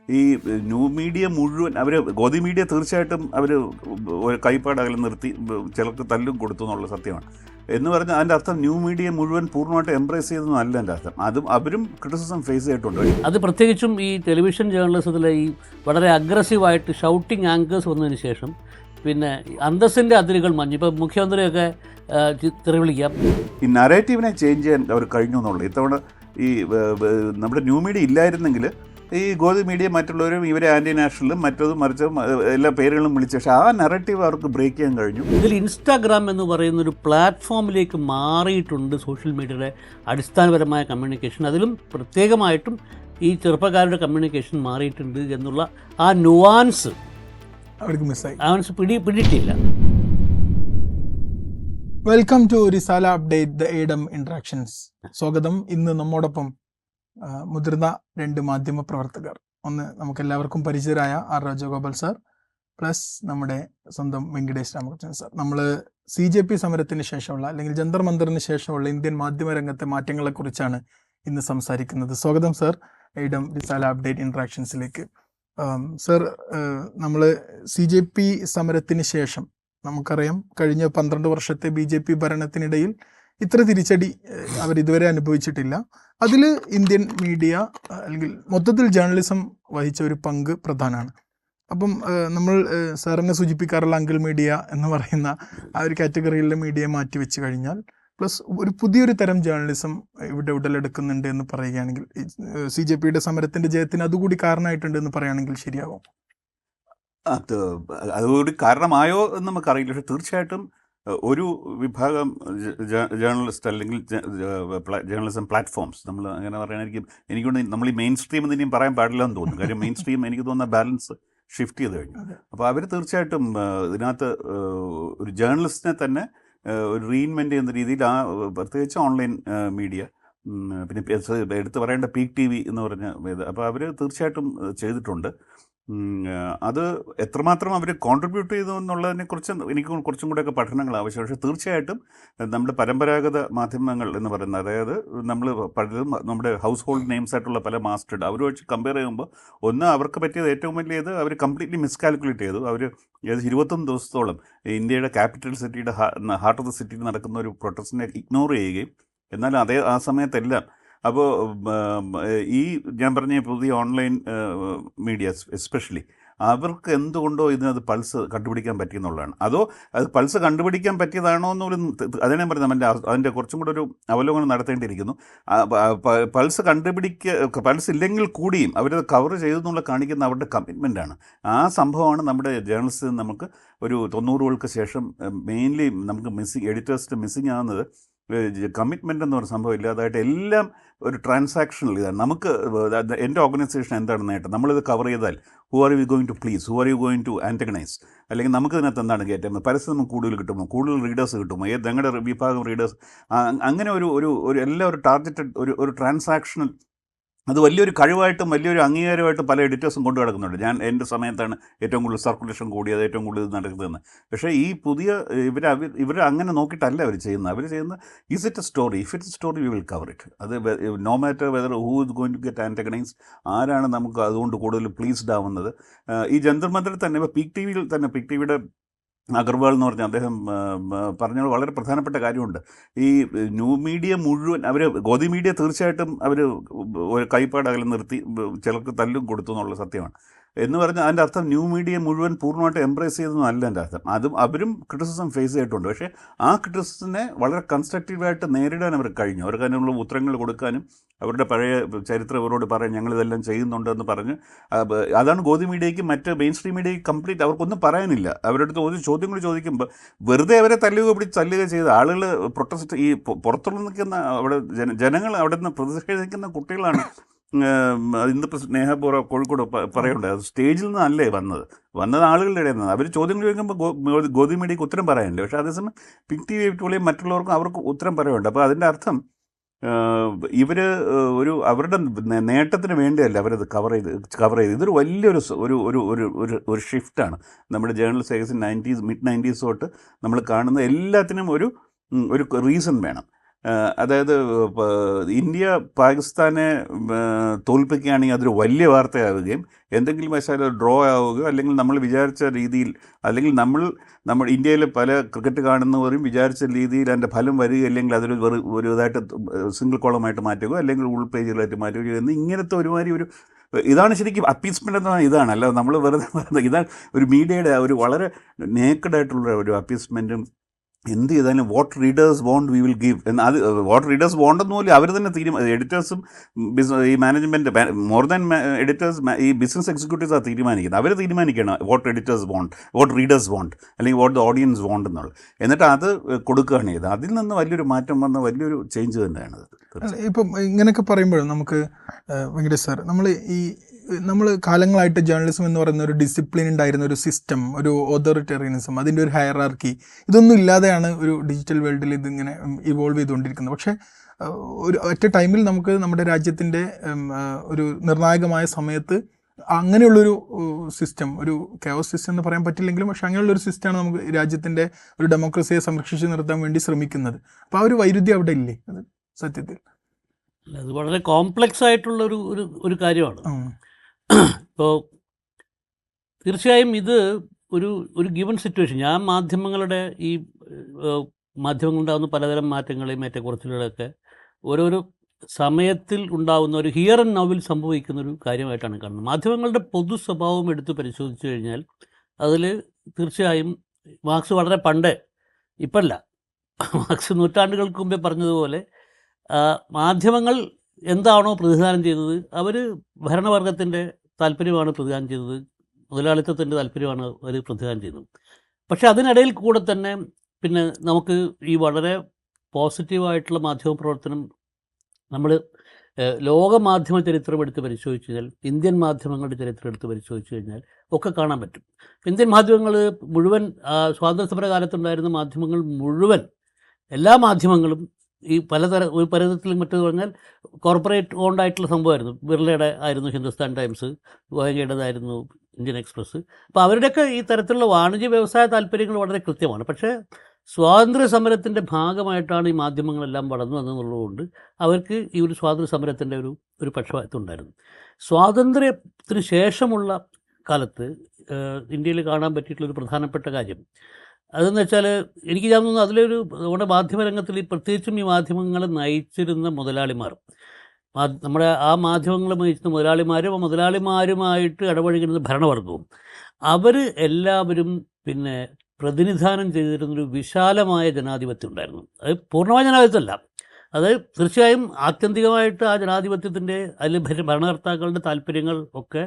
ഈ new media മുഴുവൻ അവർ Godi media തീർച്ചയായിട്ടും അവർ ഒരു കൈപ്പാട് അകലെ നിർത്തി ചിലർക്ക് തല്ലും കൊടുത്തു എന്നുള്ള സത്യമാണ്. എന്ന് പറഞ്ഞാൽ അതിൻ്റെ അർത്ഥം ന്യൂ മീഡിയ മുഴുവൻ പൂർണ്ണമായിട്ട് എംബ്രേസ് ചെയ്തെന്നും അല്ല എൻ്റെ അർത്ഥം. അവരും ക്രിറ്റിസിസം ഫേസ് ചെയ്തിട്ടുണ്ട്. അത് പ്രത്യേകിച്ചും ഈ ടെലിവിഷൻ ജേർണലിസത്തിലെ ഈ വളരെ അഗ്രസീവായിട്ട് ഷൗട്ടിങ് ആങ്കേഴ്സ് വന്നതിന് ശേഷം പിന്നെ അന്തസ്സിൻ്റെ അതിരുകൾ മഞ്ഞ്. ഇപ്പോൾ മുഖ്യമന്ത്രിയൊക്കെ തെറി വിളിക്കാം. ഈ നറേറ്റീവിനെ ചേഞ്ച് ചെയ്യാൻ അവർ കഴിഞ്ഞു എന്നുള്ളൂ. ഇത്തവണ ഈ നമ്മുടെ ന്യൂ മീഡിയ ഇല്ലായിരുന്നെങ്കിൽ ഈ ഗോദി മീഡിയ മറ്റുള്ളവരും ഇവരെ ആൻറ്റി നാഷണലും മറ്റതും മറിച്ചതും എല്ലാ പേരുകളും വിളിച്ചു. പക്ഷേ ആ നറേറ്റീവ് അവർക്ക് ബ്രേക്ക് ചെയ്യാൻ കഴിഞ്ഞു. ഇതിൽ ഇൻസ്റ്റാഗ്രാം എന്ന് പറയുന്നൊരു പ്ലാറ്റ്ഫോമിലേക്ക് മാറിയിട്ടുണ്ട് സോഷ്യൽ മീഡിയയുടെ അടിസ്ഥാനപരമായ കമ്മ്യൂണിക്കേഷൻ. അതിലും പ്രത്യേകമായിട്ടും ഈ ചെറുപ്പക്കാരുടെ കമ്മ്യൂണിക്കേഷൻ മാറിയിട്ടുണ്ട് എന്നുള്ള ആ നുവാൻസ് അവർക്ക് മിസ്സായി. പിടിയിട്ടില്ല. Welcome to Risala update the എഡം ഇൻട്രാക്ഷൻസ്. സ്വാഗതം. ഇന്ന് നമ്മോടൊപ്പം മുതിർന്ന 2 മാധ്യമ പ്രവർത്തകർ. ഒന്ന് നമുക്കെല്ലാവർക്കും പരിചിതരായ ആർ രാജഗോപാൽ സാർ, പ്ലസ് നമ്മുടെ സ്വന്തം വെങ്കിടേഷ് രാമകൃഷ്ണൻ സാർ. നമ്മൾ CJP സമരത്തിന് ശേഷമുള്ള അല്ലെങ്കിൽ ജന്തർ മന്ദറിന് ശേഷമുള്ള ഇന്ത്യൻ മാധ്യമ രംഗത്തെ മാറ്റങ്ങളെക്കുറിച്ചാണ് ഇന്ന് സംസാരിക്കുന്നത്. സ്വാഗതം സാർ എഡം റിസാല അപ്ഡേറ്റ് ഇൻട്രാക്ഷൻസിലേക്ക്. സർ, നമ്മൾ CJP സമരത്തിന് ശേഷം നമുക്കറിയാം കഴിഞ്ഞ 12 വർഷത്തെ BJP ഭരണത്തിനിടയിൽ ഇത്ര തിരിച്ചടി അവരിതുവരെ അനുഭവിച്ചിട്ടില്ല. അതിൽ ഇന്ത്യൻ മീഡിയ അല്ലെങ്കിൽ മൊത്തത്തിൽ ജേർണലിസം വഹിച്ച ഒരു പങ്ക് പ്രധാനമാണ്. അപ്പം നമ്മൾ സാറിനെ സൂചിപ്പിക്കാറുള്ള അങ്കിൾ മീഡിയ എന്ന് പറയുന്ന ആ ഒരു കാറ്റഗറിയിലെ മീഡിയ മാറ്റി വെച്ച് കഴിഞ്ഞാൽ പ്ലസ് ഒരു പുതിയൊരു തരം ജേർണലിസം ഇവിടെ ഉടലെടുക്കുന്നുണ്ട് എന്ന് പറയുകയാണെങ്കിൽ CJPയുടെ സമരത്തിൻ്റെ ജയത്തിന് അതുകൂടി കാരണമായിട്ടുണ്ട് എന്ന് പറയുകയാണെങ്കിൽ ശരിയാവും? അതുകൂടി കാരണമായോ എന്ന് നമുക്കറിയില്ല. പക്ഷെ തീർച്ചയായിട്ടും ഒരു വിഭാഗം ജേർണലിസ്റ്റ് അല്ലെങ്കിൽ ജേർണലിസം പ്ലാറ്റ്ഫോംസ്, നമ്മൾ അങ്ങനെ പറയുകയായിരിക്കും, എനിക്കൊണ്ട് നമ്മൾ ഈ മെയിൻ സ്ട്രീം എന്ന് ഇനിയും പറയാൻ പാടില്ല എന്ന് തോന്നുന്നു. കാര്യം മെയിൻ സ്ട്രീം എനിക്ക് തോന്നുന്ന ബാലൻസ് ഷിഫ്റ്റ് ചെയ്ത് കഴിഞ്ഞു. അപ്പോൾ അവർ തീർച്ചയായിട്ടും ഇതിനകത്ത് ഒരു ജേർണലിസ്റ്റിനെ തന്നെ ഒരു റീഇൻവെൻറ്റ് ചെയ്യുന്ന രീതിയിൽ പ്രത്യേകിച്ച് ഓൺലൈൻ മീഡിയ, പിന്നെ എടുത്ത് പറയേണ്ട പീക്ക് TV എന്ന് പറഞ്ഞ ഇത്, അപ്പോൾ അവർ തീർച്ചയായിട്ടും ചെയ്തിട്ടുണ്ട്. അത് എത്രമാത്രം അവർ കോൺട്രിബ്യൂട്ട് ചെയ്തു എന്നുള്ളതിനെക്കുറിച്ച് എനിക്ക് കുറച്ചും കൂടെയൊക്കെ പഠനങ്ങൾ ആവശ്യമാണ്. പക്ഷേ തീർച്ചയായിട്ടും നമ്മുടെ പരമ്പരാഗത മാധ്യമങ്ങൾ എന്ന് പറയുന്നത്, അതായത് നമ്മൾ പലതും നമ്മുടെ ഹൗസ് ഹോൾഡ് നെയിംസ് ആയിട്ടുള്ള പല മാസ്റ്റേഡ് അവർ വെച്ച് കമ്പയർ ചെയ്യുമ്പോൾ ഒന്ന് അവർക്ക് പറ്റിയത് ഏറ്റവും വലിയത് അവർ കംപ്ലീറ്റ്ലി മിസ്കാൽക്കുലേറ്റ് ചെയ്തു. അവർ 21 ദിവസത്തോളം ഇന്ത്യയുടെ ക്യാപിറ്റൽ സിറ്റിയുടെ ഹാർട്ട് ഓഫ് ദ സിറ്റിയിൽ നടക്കുന്ന ഒരു പ്രൊട്ടസ്റ്റിനെ ഇഗ്നോർ ചെയ്യുകയും എന്നാൽ ആ സമയത്തെല്ലാം അപ്പോൾ ഈ ഞാൻ പറഞ്ഞ പുതിയ ഓൺലൈൻ മീഡിയാസ് എസ്പെഷ്യലി അവർക്ക് എന്തുകൊണ്ടോ ഇതിനകത്ത് പൾസ് കണ്ടുപിടിക്കാൻ പറ്റിയെന്നുള്ളതാണ്. അതോ അത് പൾസ് കണ്ടുപിടിക്കാൻ പറ്റിയതാണോ എന്നൊരു അതിനെ പറഞ്ഞാൽ അതിൻ്റെ കുറച്ചും കൂടെ ഒരു അവലോകനം നടത്തേണ്ടിയിരിക്കുന്നു. പൾസ് ഇല്ലെങ്കിൽ കൂടിയും അവരത് കവർ ചെയ്തെന്നുള്ള കാണിക്കുന്ന അവരുടെ കമ്മിറ്റ്മെൻറ്റാണ്. ആ സംഭവമാണ് നമ്മുടെ ജേർണലിസ്റ്റിൽ നമുക്ക് ഒരു 90-കൾക്ക് ശേഷം മെയിൻലി നമുക്ക് എഡിറ്റേഴ്സിൻ്റെ മിസ്സിങ് ആകുന്നത്. കമ്മിറ്റ്മെൻ്റ് എന്ന് പറയുന്ന സംഭവം ഇല്ലാതായിട്ട് എല്ലാം ഒരു ട്രാൻസാക്ഷണൽ ഇതാണ്. നമുക്ക് എൻ്റെ ഓർഗനൈസേഷൻ എന്താണ് നേട്ടം, നമ്മളിത് കവർ ചെയ്താൽ who are you going to please, who are you going to antagonize, അല്ലെങ്കിൽ നമുക്ക് ഇതിനകത്ത് എന്താണ് കയറ്റുന്നത്, പരസ്യം നമുക്ക് കൂടുതൽ കിട്ടുമോ, കൂടുതൽ റീഡേഴ്സ് കിട്ടുമോ, ഞങ്ങളുടെ വിഭാഗം റീഡേഴ്സ്, അങ്ങനെ ഒരു എല്ലാം ഒരു ടാർഗറ്റഡ് ഒരു ട്രാൻസാക്ഷണൽ. അത് വലിയൊരു കഴിവായിട്ടും വലിയൊരു അംഗീകാരമായിട്ടും പല എഡിറ്റേഴ്സും കൊണ്ടു കിടക്കുന്നുണ്ട്. എൻ്റെ സമയത്താണ് ഏറ്റവും കൂടുതൽ സർക്കുലേഷൻ കൂടിയത്, ഏറ്റവും കൂടുതൽ നടക്കുന്നതെന്ന്. പക്ഷേ ഈ പുതിയ ഇവർ അങ്ങനെ നോക്കിയിട്ടല്ല അവർ ചെയ്യുന്നത്. Is it a story, if it's a story we will cover it. അത് no matter whether who is going to get antagonize, ആരാണ് നമുക്ക് അതുകൊണ്ട് കൂടുതൽ പ്ലീസ്ഡ് ആവുന്നത്. ഈ ജന്തർ മന്ദറിൽ തന്നെ ഇപ്പോൾ പീക്ക് ടിവിയുടെ അഗർവാൾ എന്ന് പറഞ്ഞാൽ അദ്ദേഹം പറഞ്ഞ വളരെ പ്രധാനപ്പെട്ട കാര്യമുണ്ട്. ഈ ന്യൂ മീഡിയ മുഴുവൻ ഗോദി മീഡിയ തീർച്ചയായിട്ടും അവർ ഒരു കൈപ്പാട് അകലെ നിർത്തി ചിലർക്ക് തല്ലും കൊടുത്തു എന്നുള്ള സത്യമാണ്. എന്ന് പറഞ്ഞാൽ അതിൻ്റെ അർത്ഥം ന്യൂ മീഡിയ മുഴുവൻ പൂർണ്ണമായിട്ട് എംബ്രേസ് ചെയ്തെന്നും അല്ല എൻ്റെ അർത്ഥം. അവരും ക്രിറ്റിസിസം ഫേസ് ചെയ്തിട്ടുണ്ട്. പക്ഷേ ആ ക്രിറ്റിസിസത്തിനെ വളരെ കൺസ്ട്രക്റ്റീവായിട്ട് നേരിടാൻ അവർക്ക് കഴിഞ്ഞു. അവർക്ക് അതിനുള്ള ഉത്തരങ്ങൾ കൊടുക്കാനും അവരുടെ പഴയ ചരിത്രം ഇവരോട് പറയാൻ ഞങ്ങളിതെല്ലാം ചെയ്യുന്നുണ്ടെന്ന് പറഞ്ഞ്, അതാണ് ഗോദി മീഡിയയ്ക്ക് മറ്റ് മെയിൻ സ്ട്രീം മീഡിയയ്ക്ക് കംപ്ലീറ്റ് അവർക്കൊന്നും പറയാനില്ല. അവരുടെ അടുത്ത് ഒരു ചോദ്യങ്ങൾ ചോദിക്കുമ്പോൾ വെറുതെ അവരെ തല്ലുക ചെയ്ത ആളുകൾ പ്രൊട്ടസ്റ്റ്, ഈ പുറത്തുള്ള നിൽക്കുന്ന അവിടെ ജനങ്ങൾ അവിടെ നിന്ന് പ്രതിഷേധിക്കുന്ന കുട്ടികളാണ്. ഇന്നിപ്പോൾ സ്നേഹപൂർവ്വ കോഴിക്കോട് പറയുന്നുണ്ട്, അത് സ്റ്റേജിൽ നിന്നല്ലേ വന്നത് ആളുകളുടെ ഇടയിൽ നിന്ന്. അവർ ചോദ്യങ്ങൾ ചോദിക്കുമ്പോൾ ഗോദി മീഡിയയ്ക്ക് ഉത്തരം പറയാനുണ്ട്. പക്ഷേ അതേസമയം പിക് TV പോലെയും മറ്റുള്ളവർക്കും അവർക്ക് ഉത്തരം പറയുന്നുണ്ട്. അപ്പോൾ അതിൻ്റെ അർത്ഥം ഇവർ അവരുടെ നേട്ടത്തിന് വേണ്ടിയല്ല അവരത് കവർ ചെയ്ത് ഇതൊരു വലിയൊരു ഒരു ഷിഫ്റ്റാണ്. നമ്മുടെ ജേർണലിസ്റ്റ് ഏകദേശം മിഡ് 90s തൊട്ട് നമ്മൾ കാണുന്ന എല്ലാത്തിനും ഒരു റീസൺ വേണം. അതായത് ഇന്ത്യ പാകിസ്ഥാനെ തോൽപ്പിക്കുകയാണെങ്കിൽ അതൊരു വലിയ വാർത്തയാവുകയും എന്തെങ്കിലും വശാൽ ഡ്രോ ആവുകയോ അല്ലെങ്കിൽ നമ്മൾ വിചാരിച്ച രീതിയിൽ അല്ലെങ്കിൽ നമ്മൾ ഇന്ത്യയിൽ പല ക്രിക്കറ്റ് കാണുന്നവരും വിചാരിച്ച രീതിയിൽ അതിൻ്റെ ഫലം വരിക അല്ലെങ്കിൽ അതൊരു ഒരു ഇതായിട്ട് സിംഗിൾ കോളമായിട്ട് മാറ്റുകയോ അല്ലെങ്കിൽ ഉൾ പേജുകളായിട്ട് മാറ്റുകയോ എന്ന് ഇങ്ങനത്തെ ഒരുമാതിരി ഒരു ഇതാണ് ശരിക്കും അപ്പീസ്മെൻ്റ് എന്ന് പറഞ്ഞാൽ ഇതാണ്. അല്ല നമ്മൾ വെറുതെ പറയുന്നത് ഇതാണ് ഒരു മീഡിയയുടെ ഒരു വളരെ നേക്കഡായിട്ടുള്ള ഒരു അപ്പീസ്മെൻറ്റും. എന്ത് ചെയ്താലും what readers want we will give എന്ന് അത് വാട്ട് റീഡേഴ്സ് വോണ്ടെന്ന് പോലും അവർ തന്നെ എഡിറ്റേഴ്സും ഈ മാനേജ്മെൻറ്റ് മോർ ദാൻ എഡിറ്റേഴ്സ് ഈ ബിസിനസ് എക്സിക്യൂട്ടീവ്സ് ആണ് തീരുമാനിക്കുന്നത്. അവർ തീരുമാനിക്കണം what editors want, what readers want, അല്ലെങ്കിൽ വാട്ട് ദ ഓഡിയൻസ് വോണ്ട് എന്നുള്ളത്. എന്നിട്ട് അത് കൊടുക്കുകയാണ് ചെയ്തത്. അതിൽ നിന്ന് വലിയൊരു മാറ്റം വന്ന വലിയൊരു ചേഞ്ച് തന്നെയാണ്. ഇപ്പം ഇങ്ങനെയൊക്കെ പറയുമ്പോഴും നമുക്ക് വെങ്കടേഷ് സാർ, നമ്മൾ കാലങ്ങളായിട്ട് ജേർണലിസം എന്ന് പറയുന്ന ഒരു ഡിസിപ്ലിൻ ഉണ്ടായിരുന്ന ഒരു സിസ്റ്റം, ഒരു ഓതോറിറ്റേറിയനിസം, അതിൻ്റെ ഒരു ഹയറാർക്കി, ഇതൊന്നും ഇല്ലാതെയാണ് ഒരു ഡിജിറ്റൽ വേൾഡിൽ ഇതിങ്ങനെ ഇവോൾവ് ചെയ്തുകൊണ്ടിരിക്കുന്നത്. പക്ഷേ ഒറ്റ ടൈമിൽ നമുക്ക് നമ്മുടെ രാജ്യത്തിൻ്റെ ഒരു നിർണായകമായ സമയത്ത് അങ്ങനെയുള്ളൊരു സിസ്റ്റം, ഒരു കെയോസ് സിസ്റ്റം എന്ന് പറയാൻ പറ്റില്ലെങ്കിലും പക്ഷേ അങ്ങനെയുള്ളൊരു സിസ്റ്റമാണ് നമുക്ക് രാജ്യത്തിൻ്റെ ഒരു ഡെമോക്രസിയെ സംരക്ഷിച്ച് നിർത്താൻ വേണ്ടി ശ്രമിക്കുന്നത്. അപ്പോൾ ആ ഒരു വൈരുദ്ധ്യം അവിടെ ഇല്ലേ സത്യത്തിൽ? അത് വളരെ കോംപ്ലക്സ് ആയിട്ടുള്ള ഒരു കാര്യമാണ്. ഇപ്പോൾ തീർച്ചയായും ഇത് ഒരു ഗിവൺ സിറ്റുവേഷൻ, ഞാൻ മാധ്യമങ്ങളുണ്ടാകുന്ന പലതരം മാറ്റങ്ങളെയും ഏറ്റക്കുറച്ചിലുകളൊക്കെ ഓരോരോ സമയത്തിൽ ഉണ്ടാകുന്ന ഒരു ഹിയർ ആൻഡ് നൗവിൽ സംഭവിക്കുന്ന ഒരു കാര്യമായിട്ടാണ് കാണുന്നത്. മാധ്യമങ്ങളുടെ പൊതു സ്വഭാവം എടുത്ത് പരിശോധിച്ചു കഴിഞ്ഞാൽ അതിൽ തീർച്ചയായും മാർക്സ് വളരെ പണ്ടേ, ഇപ്പല്ല, മാർക്സ് നൂറ്റാണ്ടുകൾക്ക് മുമ്പേ പറഞ്ഞതുപോലെ മാധ്യമങ്ങൾ എന്താണോ പ്രതിദാനം ചെയ്തത്, അവർ ഭരണവർഗത്തിൻ്റെ താല്പര്യമാണ് പ്രതിദാനം ചെയ്തത്, മുതലാളിത്തത്തിൻ്റെ താല്പര്യമാണ് അവർ പ്രതിദാനം ചെയ്തത്. പക്ഷേ അതിനിടയിൽ കൂടെ തന്നെ പിന്നെ നമുക്ക് ഈ വളരെ പോസിറ്റീവായിട്ടുള്ള മാധ്യമ പ്രവർത്തനം നമ്മൾ ലോക മാധ്യമ ചരിത്രം എടുത്ത് പരിശോധിച്ച് കഴിഞ്ഞാൽ, ഇന്ത്യൻ മാധ്യമങ്ങളുടെ ചരിത്രം എടുത്ത് പരിശോധിച്ച് കഴിഞ്ഞാൽ ഒക്കെ കാണാൻ പറ്റും. ഇന്ത്യൻ മാധ്യമങ്ങൾ മുഴുവൻ, സ്വാതന്ത്ര്യ സമര കാലത്തുണ്ടായിരുന്ന മാധ്യമങ്ങൾ മുഴുവൻ, എല്ലാ മാധ്യമങ്ങളും ഈ ഒരു പലതരത്തിലും മറ്റേത് പറഞ്ഞാൽ കോർപ്പറേറ്റ് ഓൺഡായിട്ടുള്ള സംഭവമായിരുന്നു. ബിർളയുടെ ആയിരുന്നു ഹിന്ദുസ്ഥാൻ ടൈംസ്, ഗോയങ്കയുടേതായിരുന്നു ഇന്ത്യൻ എക്സ്പ്രസ്. അപ്പോൾ അവരുടെയൊക്കെ ഈ തരത്തിലുള്ള വാണിജ്യ വ്യവസായ താല്പര്യങ്ങൾ വളരെ കൃത്യമാണ്. പക്ഷേ സ്വാതന്ത്ര്യ സമരത്തിൻ്റെ ഭാഗമായിട്ടാണ് ഈ മാധ്യമങ്ങളെല്ലാം വളർന്നു വന്നതെന്നുള്ളതുകൊണ്ട് അവർക്ക് ഈ ഒരു സ്വാതന്ത്ര്യ സമരത്തിൻ്റെ ഒരു പക്ഷപാതം ഉണ്ടായിരുന്നു. സ്വാതന്ത്ര്യത്തിന് ശേഷമുള്ള കാലത്ത് ഇന്ത്യയിൽ കാണാൻ പറ്റിയിട്ടുള്ളൊരു പ്രധാനപ്പെട്ട കാര്യം അതെന്ന് വെച്ചാൽ, എനിക്ക് തോന്നുന്നു അതിലൊരു നമ്മുടെ മാധ്യമരംഗത്തിൽ പ്രത്യേകിച്ചും ഈ മാധ്യമങ്ങളെ നയിച്ചിരുന്ന മുതലാളിമാർ, നമ്മുടെ ആ മാധ്യമങ്ങളെ നയിച്ചിരുന്ന മുതലാളിമാരും മുതലാളിമാരുമായിട്ട് ഇടപഴകുന്ന ഭരണവർഗവും, അവർ എല്ലാവരും പിന്നെ പ്രതിനിധാനം ചെയ്തിരുന്നൊരു വിശാലമായ ജനാധിപത്യം ഉണ്ടായിരുന്നു. അത് പൂർണ്ണമായ ജനാധിപത്യമല്ല, അത് തീർച്ചയായും ആത്യന്തികമായിട്ട് ആ ജനാധിപത്യത്തിൻ്റെ അതിൽ ഭരണകർത്താക്കളുടെ താല്പര്യങ്ങൾ ഒക്കെ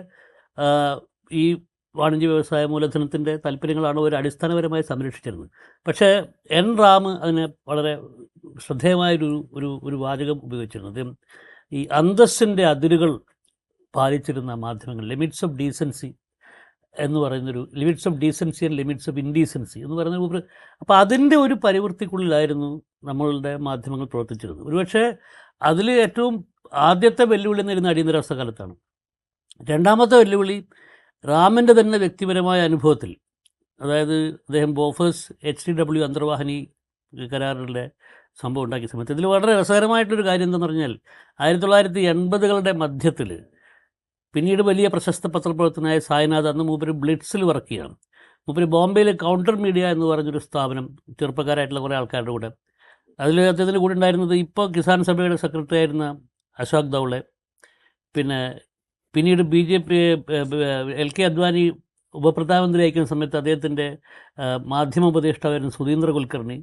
ഈ വാണിജ്യ വ്യവസായ മൂലധനത്തിൻ്റെ താല്പര്യങ്ങളാണ് ഒരു അടിസ്ഥാനപരമായി സംരക്ഷിച്ചിരുന്നത്. പക്ഷേ എൻ റാം അതിനെ വളരെ ശ്രദ്ധേയമായൊരു വാചകം ഉപയോഗിച്ചിരുന്നത്, ഈ അന്തസ്സിൻ്റെ അതിരുകൾ പാലിച്ചിരുന്ന മാധ്യമങ്ങൾ, ലിമിറ്റ്സ് ഓഫ് ഡീസൻസി എന്ന് പറയുന്നൊരു, limits of decency and limits of indecency എന്ന് പറയുന്ന, അപ്പോൾ അതിൻ്റെ ഒരു പരിവൃത്തിക്കുള്ളിലായിരുന്നു നമ്മളുടെ മാധ്യമങ്ങൾ പ്രവർത്തിച്ചിരുന്നത്. ഒരുപക്ഷെ അതിൽ ഏറ്റവും ആദ്യത്തെ വെല്ലുവിളി എന്നിരുന്ന അടിയന്തരാവസ്ഥ കാലത്താണ്. രണ്ടാമത്തെ വെല്ലുവിളി റാമിൻ്റെ തന്നെ വ്യക്തിപരമായ അനുഭവത്തിൽ, അതായത് അദ്ദേഹം ബോഫേഴ്സ് HTW അന്തർവാഹിനി കരാറിലെ സംഭവം ഉണ്ടാക്കിയ സമയത്ത് ഇതിൽ വളരെ രസകരമായിട്ടൊരു കാര്യം എന്താണെന്ന് പറഞ്ഞാൽ, 1980കളുടെ മധ്യത്തിൽ പിന്നീട് വലിയ പ്രശസ്ത പത്രപ്രവർത്തകനായ സായ്നാഥ്, അന്ന് മൂപ്പര് ബ്ലിറ്റ്സിൽ വർക്ക് ചെയ്യുകയാണ്. മൂപ്പര് ബോംബെയിൽ കൗണ്ടർ മീഡിയ എന്ന് പറഞ്ഞൊരു സ്ഥാപനം, ചെറുപ്പക്കാരായിട്ടുള്ള കുറേ ആൾക്കാരുടെ കൂടെ, അതിൽ അദ്ദേഹത്തിൻ്റെ കൂടെ ഉണ്ടായിരുന്നത് ഇപ്പോൾ കിസാൻ സഭയുടെ സെക്രട്ടറി ആയിരുന്ന അശോക് ദൗളെ, പിന്നീട് BJP LK അദ്വാനി ഉപപ്രധാനമന്ത്രി അയക്കുന്ന സമയത്ത് അദ്ദേഹത്തിൻ്റെ മാധ്യമ ഉപദേഷ്ടാവായിരുന്ന സുധീന്ദ്ര കുൽക്കർണി,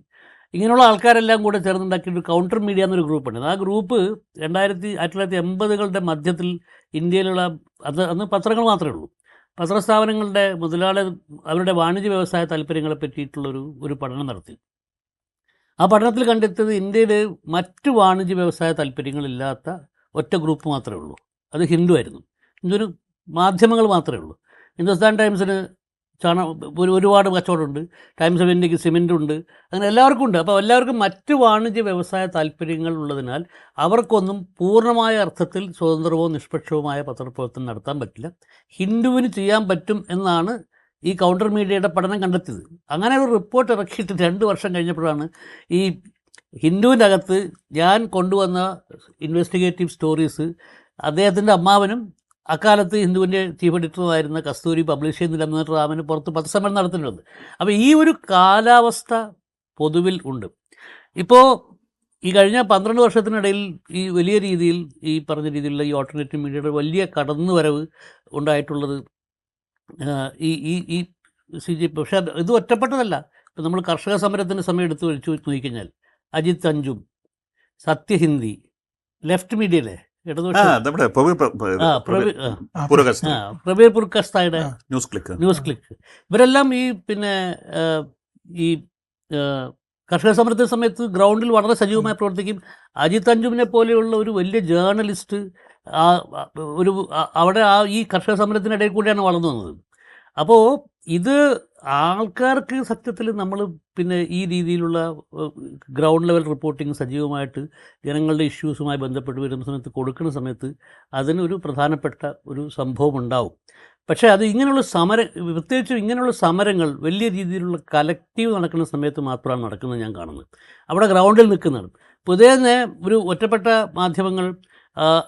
ഇങ്ങനെയുള്ള ആൾക്കാരെല്ലാം കൂടെ ചേർന്നുണ്ടാക്കിയൊരു കൗണ്ടർ മീഡിയ എന്നൊരു ഗ്രൂപ്പുണ്ട്. ആ ഗ്രൂപ്പ് 1980കളുടെ മധ്യത്തിൽ ഇന്ത്യയിലുള്ള, അന്ന് പത്രങ്ങൾ മാത്രമേ ഉള്ളൂ, പത്രസ്ഥാപനങ്ങളുടെ അവരുടെ വാണിജ്യ വ്യവസായ താല്പര്യങ്ങളെ പറ്റിയിട്ടുള്ളൊരു പഠനം നടത്തി. ആ പഠനത്തിൽ കണ്ടെത്തിയത് ഇന്ത്യയിൽ മറ്റ് വാണിജ്യ വ്യവസായ താല്പര്യങ്ങളില്ലാത്ത ഒറ്റ ഗ്രൂപ്പ് മാത്രമേ ഉള്ളൂ, അത് ഹിന്ദു ആയിരുന്നു. ഹിന്ദുവിന് മാധ്യമങ്ങൾ മാത്രമേ ഉള്ളൂ. ഹിന്ദുസ്ഥാൻ ടൈംസിന് ഒരുപാട് കച്ചവടമുണ്ട്, ടൈംസ് ഓഫ് ഇന്ത്യക്ക് സിമെൻ്റ് ഉണ്ട്, അങ്ങനെ എല്ലാവർക്കും ഉണ്ട്. അപ്പോൾ എല്ലാവർക്കും മറ്റ് വാണിജ്യ വ്യവസായ താല്പര്യങ്ങൾ ഉള്ളതിനാൽ അവർക്കൊന്നും പൂർണ്ണമായ അർത്ഥത്തിൽ സ്വതന്ത്രവും നിഷ്പക്ഷവുമായ പത്രപ്രവർത്തനം നടത്താൻ പറ്റില്ല. ഹിന്ദുവിന് ചെയ്യാൻ പറ്റും എന്നാണ് ഈ കൗണ്ടർ മീഡിയയുടെ പഠനം കണ്ടെത്തിയത്. അങ്ങനെ ഒരു റിപ്പോർട്ട് ഇറക്കിയിട്ട് 2 വർഷം കഴിഞ്ഞപ്പോഴാണ് ഈ ഹിന്ദുവിൻ്റെ അകത്ത് ഞാൻ കൊണ്ടുവന്ന ഇൻവെസ്റ്റിഗേറ്റീവ് സ്റ്റോറീസ് അദ്ദേഹത്തിൻ്റെ അമ്മാവനും അക്കാലത്ത് ഹിന്ദുവിൻ്റെ ചീഫ് എഡിറ്ററുമായിരുന്ന കസ്തൂരി പബ്ലിഷ് ചെയ്യുന്നില്ല എന്നിട്ട് റാമിന് പുറത്ത് പത്രസമ്മേളനം നടത്തുന്നുണ്ട്. അപ്പോൾ ഈ ഒരു കാലാവസ്ഥ പൊതുവിൽ ഉണ്ട്. ഇപ്പോൾ ഈ കഴിഞ്ഞ 12 വർഷത്തിനിടയിൽ ഈ വലിയ രീതിയിൽ ഈ പറഞ്ഞ രീതിയിലുള്ള ഈ ഓൾട്ടർനേറ്റീവ് മീഡിയയുടെ വലിയ കടന്നുവരവ് ഉണ്ടായിട്ടുള്ളത് ഈ ഈ ഈ പക്ഷേ ഇത് ഒറ്റപ്പെട്ടതല്ല. ഇപ്പം നമ്മൾ കർഷക സമരത്തിൻ്റെ സമയം എടുത്ത് വെച്ച് നോക്കിക്കഴിഞ്ഞാൽ അജിത് അഞ്ജും, സത്യഹിന്ദി, ലെഫ്റ്റ് മീഡിയയിലെ പ്രവീർ പുർക്കസ്തായുടെ ന്യൂസ് ക്ലിക്ക് ഇവരെല്ലാം ഈ പിന്നെ ഈ കർഷക സമരത്തിന് സമയത്ത് ഗ്രൗണ്ടിൽ വളരെ സജീവമായി പ്രവർത്തിക്കും. അജിത് അഞ്ജുമിനെ പോലെയുള്ള ഒരു വലിയ ജേർണലിസ്റ്റ് അവിടെ ഈ കർഷക സമരത്തിനിടയിൽ കൂടിയാണ് വളർന്നു വന്നത്. അപ്പോൾ ഇത് ആൾക്കാർക്ക് സത്യത്തിൽ നമ്മൾ പിന്നെ ഈ രീതിയിലുള്ള ഗ്രൗണ്ട് ലെവൽ റിപ്പോർട്ടിങ് സജീവമായിട്ട് ജനങ്ങളുടെ ഇഷ്യൂസുമായി ബന്ധപ്പെട്ട് വരുന്ന സമയത്ത് കൊടുക്കുന്ന സമയത്ത് അതിനൊരു പ്രധാനപ്പെട്ട ഒരു സംഭവം ഉണ്ടാവും. പക്ഷേ അത് ഇങ്ങനെയുള്ള പ്രത്യേകിച്ചും ഇങ്ങനെയുള്ള സമരങ്ങൾ വലിയ രീതിയിലുള്ള കലക്റ്റീവ് നടക്കുന്ന സമയത്ത് മാത്രമാണ് നടക്കുന്നത് ഞാൻ കാണുന്നത്. അവിടെ ഗ്രൗണ്ടിൽ നിൽക്കുന്നതാണ്. പൊതുവേ തന്നെ ഒരു ഒറ്റപ്പെട്ട മാധ്യമങ്ങൾ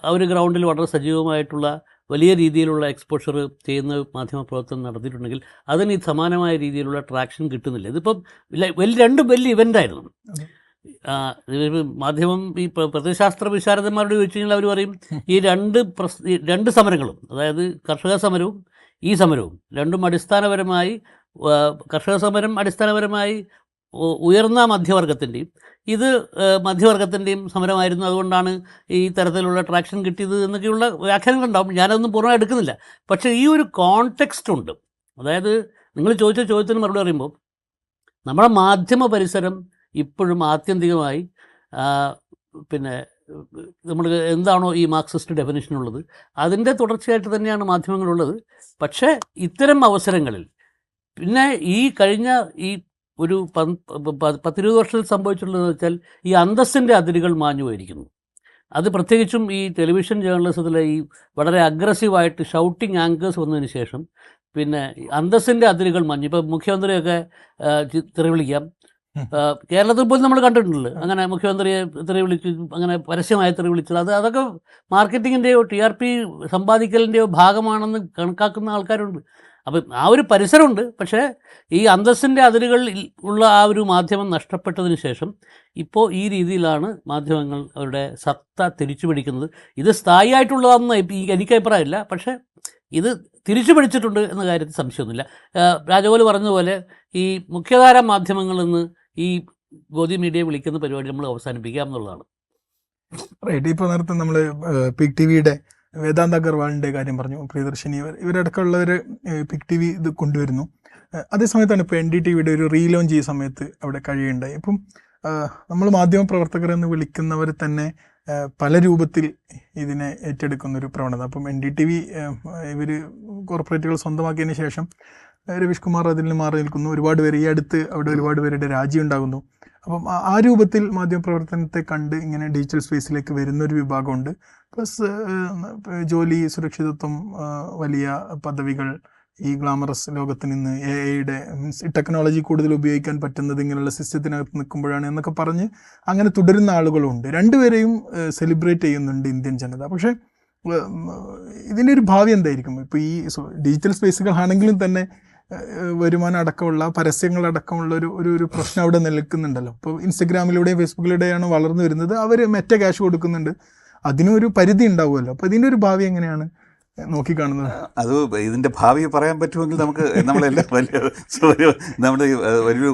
അവർ ഗ്രൗണ്ടിൽ വളരെ സജീവമായിട്ടുള്ള വലിയ രീതിയിലുള്ള എക്സ്പോഷർ ചെയ്യുന്ന മാധ്യമപ്രവർത്തനം നടത്തിയിട്ടുണ്ടെങ്കിൽ അതിന് ഈ സമാനമായ രീതിയിലുള്ള ട്രാക്ഷൻ കിട്ടുന്നില്ല. ഇതിപ്പം രണ്ടും വലിയ ഇവൻ്റായിരുന്നു. മാധ്യമം ഈ പ്രത്യയശാസ്ത്ര വിശാരദന്മാരോട് ചോദിച്ചു കഴിഞ്ഞാൽ അവർ പറയും ഈ രണ്ട് സമരങ്ങളും, അതായത് കർഷക സമരവും ഈ സമരവും രണ്ടും അടിസ്ഥാനപരമായി കർഷക സമരം അടിസ്ഥാനപരമായി ഉയർന്ന മധ്യവർഗത്തിൻ്റെയും ഇത് മധ്യവർഗത്തിൻ്റെയും സമരമായിരുന്നു, അതുകൊണ്ടാണ് ഈ തരത്തിലുള്ള ട്രാക്ഷൻ കിട്ടിയത് എന്നൊക്കെയുള്ള വ്യാഖ്യാനങ്ങളുണ്ടാവും. ഞാനതൊന്നും പൂർണ്ണമായി എടുക്കുന്നില്ല. പക്ഷേ ഈ ഒരു കോണ്ടെക്സ്റ്റ് ഉണ്ട്. അതായത് നിങ്ങൾ ചോദിച്ച ചോദ്യത്തിന് മറുപടി പറയുമ്പോൾ നമ്മുടെ മാധ്യമ പരിസരം ഇപ്പോഴും ആത്യന്തികമായി പിന്നെ നമ്മൾ എന്താണോ ഈ മാർക്സിസ്റ്റ് ഡെഫിനിഷനുള്ളത് അതിൻ്റെ തുടർച്ചയായിട്ട് തന്നെയാണ് മാധ്യമങ്ങളുള്ളത്. പക്ഷേ ഇത്തരം അവസരങ്ങളിൽ പിന്നെ ഈ കഴിഞ്ഞ ഈ ഒരു 10-20 വർഷത്തിൽ സംഭവിച്ചിട്ടുള്ളതെന്ന് വെച്ചാൽ ഈ അന്തസ്സിൻ്റെ അതിരുകൾ മാഞ്ഞു പോയിരിക്കുന്നു. അത് പ്രത്യേകിച്ചും ഈ ടെലിവിഷൻ ജേർണലിസത്തിലെ ഈ വളരെ അഗ്രസീവായിട്ട് ഷൗട്ടിങ് ആങ്കേഴ്സ് വന്നതിന് ശേഷം പിന്നെ അന്തസ്സിൻ്റെ അതിരുകൾ മാഞ്ഞു. ഇപ്പോൾ മുഖ്യമന്ത്രിയൊക്കെ തെറിവിളിക്കാം. കേരളത്തിൽ പോലും നമ്മൾ കണ്ടിട്ടുണ്ടല്ലോ അങ്ങനെ മുഖ്യമന്ത്രിയെ തെറിവിളിച്ച് അങ്ങനെ പരസ്യമായി തെറിവിളിച്ചത്. അതൊക്കെ മാർക്കറ്റിങ്ങിൻ്റെയോ TRP സമ്പാദിക്കലിൻ്റെയോ ഭാഗമാണെന്ന് കണക്കാക്കുന്ന ആൾക്കാരുണ്ട്. അപ്പം ആ ഒരു പരിസരമുണ്ട്. പക്ഷേ ഈ അന്തസ്സിൻ്റെ അതിരുകൾ ഉള്ള ആ ഒരു മാധ്യമം നഷ്ടപ്പെട്ടതിന് ശേഷം ഇപ്പോൾ ഈ രീതിയിലാണ് മാധ്യമങ്ങൾ അവരുടെ സത്ത തിരിച്ചു പിടിക്കുന്നത്. ഇത് സ്ഥായിയായിട്ടുള്ളതാണെന്ന് എനിക്ക് അഭിപ്രായമില്ല. പക്ഷേ ഇത് തിരിച്ചു പിടിച്ചിട്ടുണ്ട് എന്ന കാര്യത്തിൽ സംശയമൊന്നുമില്ല. രാജഗോപാൽ പറഞ്ഞതുപോലെ ഈ മുഖ്യധാര മാധ്യമങ്ങളിൽ നിന്ന് ഈ ഗോദി മീഡിയ വിളിക്കുന്ന പരിപാടി നമ്മൾ അവസാനിപ്പിക്കാം എന്നുള്ളതാണ്. റൈറ്റ്. ഇപ്പോൾ നേരത്തെ നമ്മൾ പിക് ടിവിയുടെ വേദാന്ത് അഗർവാളിൻ്റെ കാര്യം പറഞ്ഞു, പ്രിയദർശിനി ഇവരടക്കമുള്ളവർ പിക് TV ഇത് കൊണ്ടുവരുന്നു. അതേസമയത്താണ് ഇപ്പോൾ NDTVയുടെ ഒരു റീലോഞ്ച് ചെയ്യുന്ന സമയത്ത് അവിടെ കഴിയുണ്ടായി. ഇപ്പം നമ്മൾ മാധ്യമപ്രവർത്തകർ എന്ന് വിളിക്കുന്നവർ തന്നെ പല രൂപത്തിൽ ഇതിനെ ഏറ്റെടുക്കുന്നൊരു പ്രവണത. അപ്പം NDTV ഇവർ കോർപ്പറേറ്റുകൾ സ്വന്തമാക്കിയതിന് ശേഷം രവീഷ് കുമാർ അതിൽ നിന്ന് മാറി നിൽക്കുന്നു. ഒരുപാട് പേര് ഈ അടുത്ത് അവിടെ ഒരുപാട് പേരുടെ രാജി ഉണ്ടാകുന്നു. അപ്പം ആ രൂപത്തിൽ മാധ്യമപ്രവർത്തനത്തെ കണ്ട് ഇങ്ങനെ ഡിജിറ്റൽ സ്പേസിലേക്ക് വരുന്നൊരു വിഭാഗമുണ്ട്. പ്ലസ് ജോലി, സുരക്ഷിതത്വം, വലിയ പദവികൾ, ഈ ഗ്ലാമറസ് ലോകത്ത് നിന്ന് AI-യുടെ മീൻസ് ടെക്നോളജി കൂടുതൽ ഉപയോഗിക്കാൻ പറ്റുന്നത് ഇങ്ങനെയുള്ള സിസ്റ്റത്തിനകത്ത് നിൽക്കുമ്പോഴാണ് എന്നൊക്കെ പറഞ്ഞ് അങ്ങനെ തുടരുന്ന ആളുകളുണ്ട്. രണ്ടുപേരെയും സെലിബ്രേറ്റ് ചെയ്യുന്നുണ്ട് ഇന്ത്യൻ ജനത. പക്ഷേ ഇതിൻ്റെ ഒരു ഭാവി എന്തായിരിക്കും? ഇപ്പോൾ ഈ ഡിജിറ്റൽ സ്പേസുകളാണെങ്കിലും തന്നെ വരുമാനം അടക്കമുള്ള പരസ്യങ്ങളടക്കമുള്ള ഒരു പ്രശ്നം അവിടെ നിലനിൽക്കുന്നുണ്ടല്ലോ. ഇപ്പോൾ ഇൻസ്റ്റഗ്രാമിലൂടെയും ഫേസ്ബുക്കിലൂടെയാണ് വളർന്നു വരുന്നത്. അവർ മെറ്റ ക്യാഷ് കൊടുക്കുന്നുണ്ട്. അതിനൊരു പരിധി ഉണ്ടാവുമല്ലോ. അപ്പോൾ ഇതിൻ്റെ ഒരു ഭാവി എങ്ങനെയാണ് നോക്കിക്കാണുന്നത്? അത് ഇതിൻ്റെ ഭാവി പറയാൻ പറ്റുമെങ്കിൽ നമുക്ക് നമ്മളെല്ലാം വലിയ നമ്മുടെ ഒരു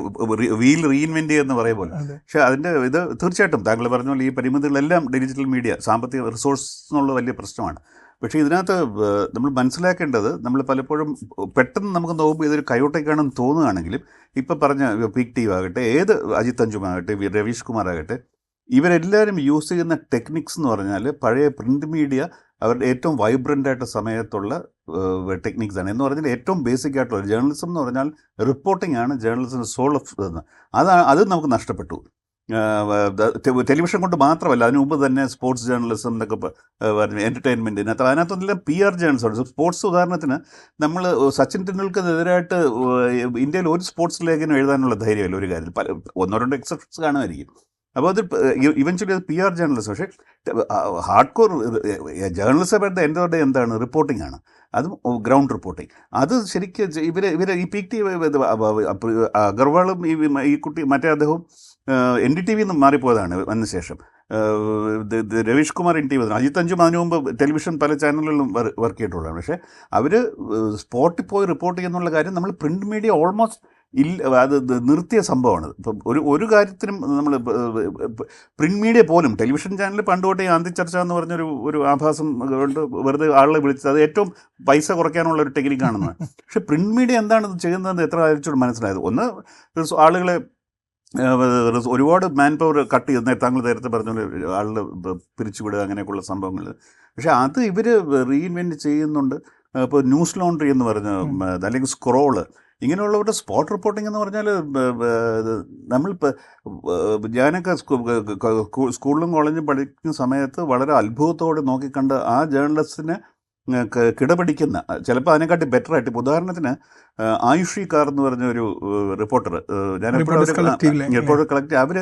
വീൽ റീഇൻവെൻറ്റ് ചെയ്യുമെന്ന് പറയ പോലെ. പക്ഷേ അതിൻ്റെ ഇത് തീർച്ചയായിട്ടും താങ്കൾ പറഞ്ഞ പോലെ ഈ പരിമിതികളെല്ലാം ഡിജിറ്റൽ മീഡിയ സാമ്പത്തിക റിസോഴ്സ് എന്നുള്ള വലിയ പ്രശ്നമാണ്. പക്ഷേ ഇതിനകത്ത് നമ്മൾ മനസ്സിലാക്കേണ്ടത്, നമ്മൾ പലപ്പോഴും പെട്ടെന്ന് നമുക്ക് നോക്കുമ്പോൾ ഇതൊരു കയോട്ടയ്ക്കാണെന്ന് തോന്നുകയാണെങ്കിലും ഇപ്പം പറഞ്ഞ പിക് TV ആകട്ടെ, ഏത് അജിത് അഞ്ജുമാകട്ടെ, രവീഷ് കുമാർ ആകട്ടെ, ഇവരെല്ലാവരും യൂസ് ചെയ്യുന്ന ടെക്നിക്സ് എന്ന് പറഞ്ഞാൽ പഴയ പ്രിൻ്റ് മീഡിയ അവരുടെ ഏറ്റവും വൈബ്രൻ്റ് ആയിട്ട് സമയത്തുള്ള ടെക്നിക്സാണ്. എന്ന് പറഞ്ഞാൽ ഏറ്റവും ബേസിക് ആയിട്ടുള്ള ജേർണലിസം എന്ന് പറഞ്ഞാൽ റിപ്പോർട്ടിംഗ് ആണ് ജേർണലിസത്തിൻ്റെ സോൾ ഓഫ് ഇതെന്ന്. അത് നമുക്ക് നഷ്ടപ്പെട്ടു. ടെലിവിഷൻ കൊണ്ട് മാത്രമല്ല, അതിനു മുമ്പ് തന്നെ സ്പോർട്സ് ജേർണലിസം എന്നൊക്കെ പറഞ്ഞു, എൻ്റർടൈൻമെൻറ്റ് അതിനകത്തൊന്നും PR ജേർണലിസം. സ്പോർട്സ് ഉദാഹരണത്തിന് നമ്മൾ സച്ചിൻ ടെണ്ടുൽക്കറിനെതിരായിട്ട് ഇന്ത്യയിൽ ഒരു സ്പോർട്സ് ലേഖനം എഴുതാനുള്ള ധൈര്യമല്ല ഒരു കാര്യത്തിൽ. 1-2 എക്സെപ്ഷൻസ് കാണുമായിരിക്കും. അപ്പോൾ അത് ഇവൻച്വലി അത് PR ജേർണലിസം. പക്ഷേ hard core journalism at the end of the day എന്താണ്? റിപ്പോർട്ടിംഗ് ആണ്. അതും ഗ്രൗണ്ട് റിപ്പോർട്ടിംഗ്. അത് ശരിക്കും ഇവരെ ഈ PK അഗർവാളും ഈ കുട്ടി മറ്റേ അദ്ദേഹവും NDTV നിന്ന് മാറിപ്പോയതാണ് അതിന് ശേഷം. രവീഷ് കുമാർ NTV, അജിത് അഞ്ചും അതിനു മുമ്പ് ടെലിവിഷൻ പല ചാനലുകളിലും വർക്ക് ചെയ്തിട്ടുള്ളതാണ്. പക്ഷേ അവർ സ്പോട്ടിൽ പോയി റിപ്പോർട്ട് ചെയ്യുന്നുള്ള കാര്യം നമ്മൾ പ്രിൻറ്റ് മീഡിയ ഓൾമോസ്റ്റ് അത് നിർത്തിയ സംഭവമാണ്. ഇപ്പം ഒരു കാര്യത്തിനും നമ്മൾ പ്രിൻറ്റ് മീഡിയ പോലും ടെലിവിഷൻ ചാനൽ പണ്ട് തൊട്ടേ അന്തിച്ചർച്ച എന്ന് പറഞ്ഞൊരു ആഭാസം കൊണ്ട് വെറുതെ ആളുകളെ വിളിച്ചത് അത് ഏറ്റവും പൈസ കുറയ്ക്കാനുള്ള ഒരു ടെക്നിക്കാണെന്ന്. പക്ഷേ പ്രിൻറ്റ് മീഡിയ എന്താണ് ചെയ്യുന്നതെന്ന് എത്ര ആഴ്ചയോട് മനസ്സിലായത്. ഒന്ന്, ആളുകളെ ഒരുപാട് മാൻ പവർ കട്ട് ചെയ്യുന്ന താങ്കൾ നേരത്തെ പറഞ്ഞ ആളുകൾ പിരിച്ചുവിടുക അങ്ങനെയൊക്കെയുള്ള സംഭവങ്ങൾ. പക്ഷേ അത് ഇവർ റീഇൻവെൻറ്റ് ചെയ്യുന്നുണ്ട്. ഇപ്പോൾ ന്യൂസ് ലോണ്ടറി എന്ന് പറഞ്ഞ അല്ലെങ്കിൽ സ്ക്രോള് ഇങ്ങനെയുള്ളവരുടെ സ്പോട്ട് റിപ്പോർട്ടിംഗ് എന്ന് പറഞ്ഞാൽ നമ്മളിപ്പോൾ ഞാനൊക്കെ സ്കൂളിലും കോളേജിലും പഠിക്കുന്ന സമയത്ത് വളരെ അത്ഭുതത്തോടെ നോക്കിക്കണ്ട് ആ ജേർണലിസ്റ്റിനെ കിടപിടിക്കുന്ന, ചിലപ്പോൾ അതിനെക്കാട്ടി ബെറ്റർ ആയിട്ട്. ഉദാഹരണത്തിന് ആയുഷി കാർ എന്ന് പറഞ്ഞ ഒരു റിപ്പോർട്ടർ, ഞാൻ റിപ്പോർട്ടർ കളക്ട്, അവർ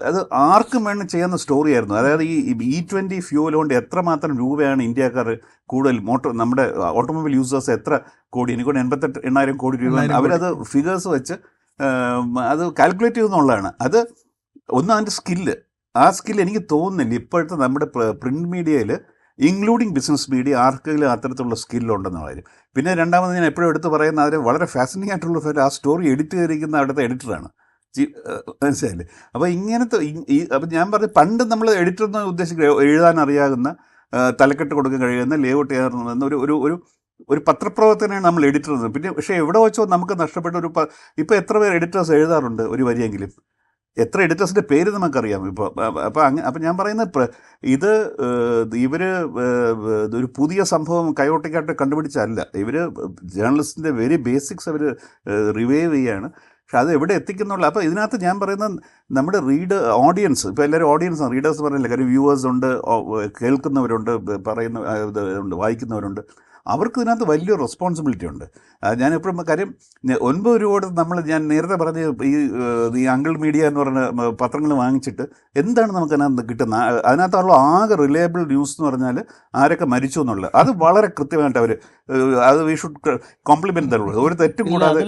അത് ആർക്കും വേണം ചെയ്യുന്ന സ്റ്റോറി ആയിരുന്നു. അതായത് ഈ E20 ഫ്യൂവൽ കൊണ്ട് എത്രമാത്രം രൂപയാണ് ഇന്ത്യക്കാർ കൂടുതൽ നമ്മുടെ ഓട്ടോമൊബൈൽ യൂസേഴ്സ് എത്ര കോടി, എനിക്കൊണ്ട് 88,000 കോടി രൂപ അവരത് ഫിഗേഴ്സ് വെച്ച് അത് കാൽക്കുലേറ്റ് ചെയ്യുന്നുള്ളതാണ്. അത് ഒന്ന് അതിൻ്റെ സ്കില്ല്. ആ സ്കില്ല് എനിക്ക് തോന്നുന്നില്ല ഇപ്പോഴത്തെ നമ്മുടെ പ്രിൻറ്റ് മീഡിയയിൽ ഇൻക്ലൂഡിങ് ബിസിനസ് മീഡിയ ആർക്കെങ്കിലും അത്തരത്തിലുള്ള സ്കില്ലുണ്ടെന്ന കാര്യം. പിന്നെ രണ്ടാമത് ഞാൻ എപ്പോഴും എടുത്ത് പറയുന്ന അതിന് വളരെ ഫാസിനിങ് ആയിട്ടുള്ള ആ സ്റ്റോറി എഡിറ്റ് ചെയ്തിരിക്കുന്ന അവിടുത്തെ എഡിറ്ററാണ്. മനസ്സിലായില്ലേ? അപ്പോൾ ഇങ്ങനത്തെ അപ്പം ഞാൻ പറഞ്ഞു, പണ്ട് നമ്മൾ എഡിറ്റർ എന്ന് ഉദ്ദേശിക്കുക എഴുതാൻ അറിയാവുന്ന, തലക്കെട്ട് കൊടുക്കാൻ കഴിയുന്ന, ലേഔട്ട് ചെയ്യാറുന്ന ഒരു പത്രപ്രവർത്തനമാണ് നമ്മൾ എഡിറ്റർ എന്ന്. പിന്നെ പക്ഷേ എവിടെ വെച്ചോ നമുക്ക് നഷ്ടപ്പെട്ട ഇപ്പോൾ എത്ര പേർ എഡിറ്റേഴ്സ് എഴുതാറുണ്ട് ഒരു വരിയെങ്കിലും? എത്ര എഡിറ്റേഴ്സിൻ്റെ പേര് നമുക്കറിയാം ഇപ്പോൾ. അപ്പം ഞാൻ പറയുന്നത് ഇത് ഇവർ ഒരു പുതിയ സംഭവം കയോട്ടിക്കായിട്ട് കണ്ടുപിടിച്ചല്ല. ഇവർ ജേർണലിസ്റ്റിൻ്റെ വെരി ബേസിക്സ് അവർ റിവൈവ് ചെയ്യുകയാണ്. പക്ഷെ അത് എവിടെ എത്തിക്കുന്നുള്ള. അപ്പോൾ ഇതിനകത്ത് ഞാൻ പറയുന്നത് നമ്മുടെ ഓഡിയൻസ്, ഇപ്പോൾ എല്ലാവരും ഓഡിയൻസാണ്, റീഡേഴ്സ് പറഞ്ഞില്ല. കാര്യം വ്യൂവേഴ്സ് ഉണ്ട്, കേൾക്കുന്നവരുണ്ട്, ഉണ്ട്, വായിക്കുന്നവരുണ്ട്. അവർക്ക് ഇതിനകത്ത് വലിയൊരു റെസ്പോൺസിബിലിറ്റി ഉണ്ട്. ഞാൻ എപ്പോഴും കാര്യം 9 രൂപ ഞാൻ നേരത്തെ പറഞ്ഞ ഈ അങ്കിൾ മീഡിയ എന്ന് പറഞ്ഞ പത്രങ്ങൾ വാങ്ങിച്ചിട്ട് എന്താണ് നമുക്ക് അതിനകത്ത് കിട്ടുന്നത്? അതിനകത്തുള്ള ആകെ റിലയബിൾ ന്യൂസ് എന്ന് പറഞ്ഞാൽ ആരൊക്കെ മരിച്ചു എന്നുള്ളത്. അത് വളരെ കൃത്യമായിട്ട് അവർ അത് വി ഷുഡ് കോംപ്ലിമെന്റ് തരുള്ളൂ. ഒരു തെറ്റും കൂടാതെ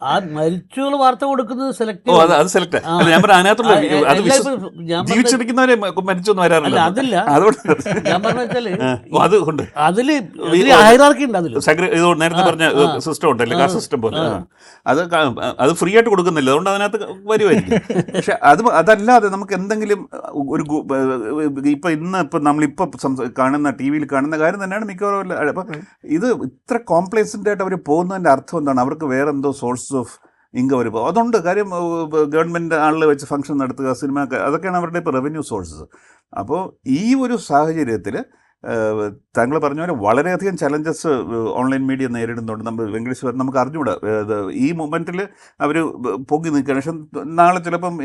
ആ മരിച്ചുള്ള വാർത്ത കൊടുക്കുന്നത് സെലക്ട്. അത് സെലക്ട് ഞാൻ അതിനകത്തുള്ള ജീവിച്ചിരിക്കുന്നവരെ മരിച്ചൊന്നും വരാറില്ല. അതില്ല. ഞാൻ പറഞ്ഞാല് അതുകൊണ്ട് അതില് ഹൈറാർക്കി ഉണ്ട്. അതിൽ നേരത്തെ പറഞ്ഞ സിസ്റ്റം ഉണ്ടല്ലേ, കാസ്റ്റ് സിസ്റ്റം പോലെ. അത് ഫ്രീ ആയിട്ട് കൊടുക്കുന്നില്ല, അതുകൊണ്ട് അതിനകത്ത് വരുമായിരിക്കും. പക്ഷെ അതല്ലാതെ നമുക്ക് എന്തെങ്കിലും ഒരു ഇപ്പം നമ്മളിപ്പോൾ കാണുന്ന TV-യിൽ കാണുന്ന കാര്യം തന്നെയാണ് മിക്കവാറും. അപ്പം ഇത് ഇത്ര കോംപ്ലേസൻ്റ് ആയിട്ട് അവർ പോകുന്നതിൻ്റെ അർത്ഥം എന്താണ്? അവർക്ക് വേറെ എന്തോ സോഴ്സ് ഓഫ് ഇൻകം വരുമ്പോൾ അതുണ്ട്. കാര്യം ഗവൺമെൻറ് ആളിൽ വെച്ച് ഫംഗ്ഷൻ നടത്തുക, സിനിമ, അതൊക്കെയാണ് അവരുടെ ഇപ്പോൾ റവന്യൂ സോഴ്സസ്. അപ്പോൾ ഈ ഒരു സാഹചര്യത്തിൽ താങ്കൾ പറഞ്ഞ പോലെ വളരെയധികം ചലഞ്ചസ് ഓൺലൈൻ മീഡിയ നേരിടുന്നുണ്ട്. നമ്മൾ ഇംഗ്ലീഷ് നമുക്ക് അറിഞ്ഞുകൂടാ. ഈ മൊമെൻറ്റിൽ അവർ പൊങ്ങി നിൽക്കുകയാണ്. പക്ഷെ നാളെ ചിലപ്പം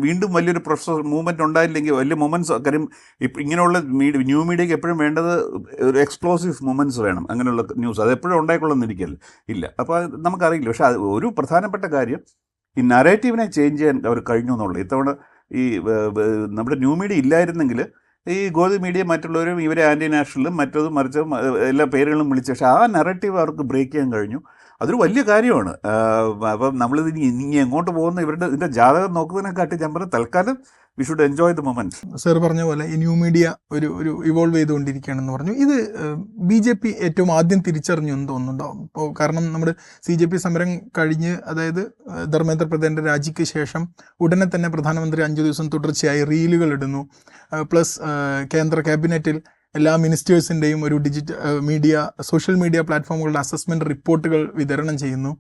വീണ്ടും വലിയൊരു പ്രൊഫഷണൽ മൂവ്മെൻറ്റ് ഉണ്ടായില്ലെങ്കിൽ വലിയ മൊമെൻറ്റ്സ്. കാര്യം ഇങ്ങനെയുള്ള ന്യൂ മീഡിയയ്ക്ക് എപ്പോഴും വേണ്ടത് ഒരു എക്സ്പ്ലോസീവ് മൊമെൻറ്റ്സ് വേണം. അങ്ങനെയുള്ള ന്യൂസ് അത് എപ്പോഴും ഉണ്ടായിക്കൊള്ളുന്നിരിക്കല്ല ഇല്ല. അപ്പോൾ അത് നമുക്കറിയില്ല. പക്ഷേ അത് ഒരു പ്രധാനപ്പെട്ട കാര്യം, ഈ നറേറ്റീവിനെ ചേഞ്ച് ചെയ്യാൻ അവർ കഴിഞ്ഞു എന്നുള്ളത്. ഇത്തവണ ഈ നമ്മുടെ ന്യൂ മീഡിയ ഇല്ലായിരുന്നെങ്കിൽ ഈ ഗോതി മീഡിയ മറ്റുള്ളവരും ഇവരെ ആൻറ്റി നാഷണലും മറ്റതും മറിച്ചും എല്ലാ പേരുകളും വിളിച്ചു. പക്ഷേ ആ നറേറ്റീവ് അവർക്ക് ബ്രേക്ക് ചെയ്യാൻ കഴിഞ്ഞു. അതൊരു വലിയ കാര്യമാണ്. അപ്പം നമ്മളിത് ഇനി എങ്ങോട്ട് പോകുന്ന ഇതിൻ്റെ ജാതകം നോക്കുന്നതിനെക്കാട്ടി ഞാൻ പറഞ്ഞ തൽക്കാലം we should enjoy the moment. Sir പറഞ്ഞ പോലെ ഈ ന്യൂ മീഡിയ ഒരു ഇവോൾവ് ചെയ്തുകൊണ്ടിരിക്കുകയാണെന്ന് പറഞ്ഞു. ഇത് BJP ഏറ്റവും ആദ്യം തിരിച്ചറിഞ്ഞു എന്ന് തോന്നുന്നുണ്ടാവും. ഇപ്പോൾ കാരണം നമ്മുടെ CJP സമരം കഴിഞ്ഞ്, അതായത് ധർമ്മേന്ദ്ര പ്രധാന്റെ രാജിക്ക് ശേഷം ഉടനെ തന്നെ പ്രധാനമന്ത്രി 5 ദിവസം തുടർച്ചയായി റീലുകൾ ഇടുന്നു. പ്ലസ് കേന്ദ്ര ക്യാബിനറ്റിൽ എല്ലാ മിനിസ്റ്റേഴ്സിൻ്റെയും ഒരു സോഷ്യൽ മീഡിയ പ്ലാറ്റ്ഫോമുകളുടെ അസസ്മെൻറ്റ് റിപ്പോർട്ടുകൾ വിതരണം ചെയ്യുന്നു.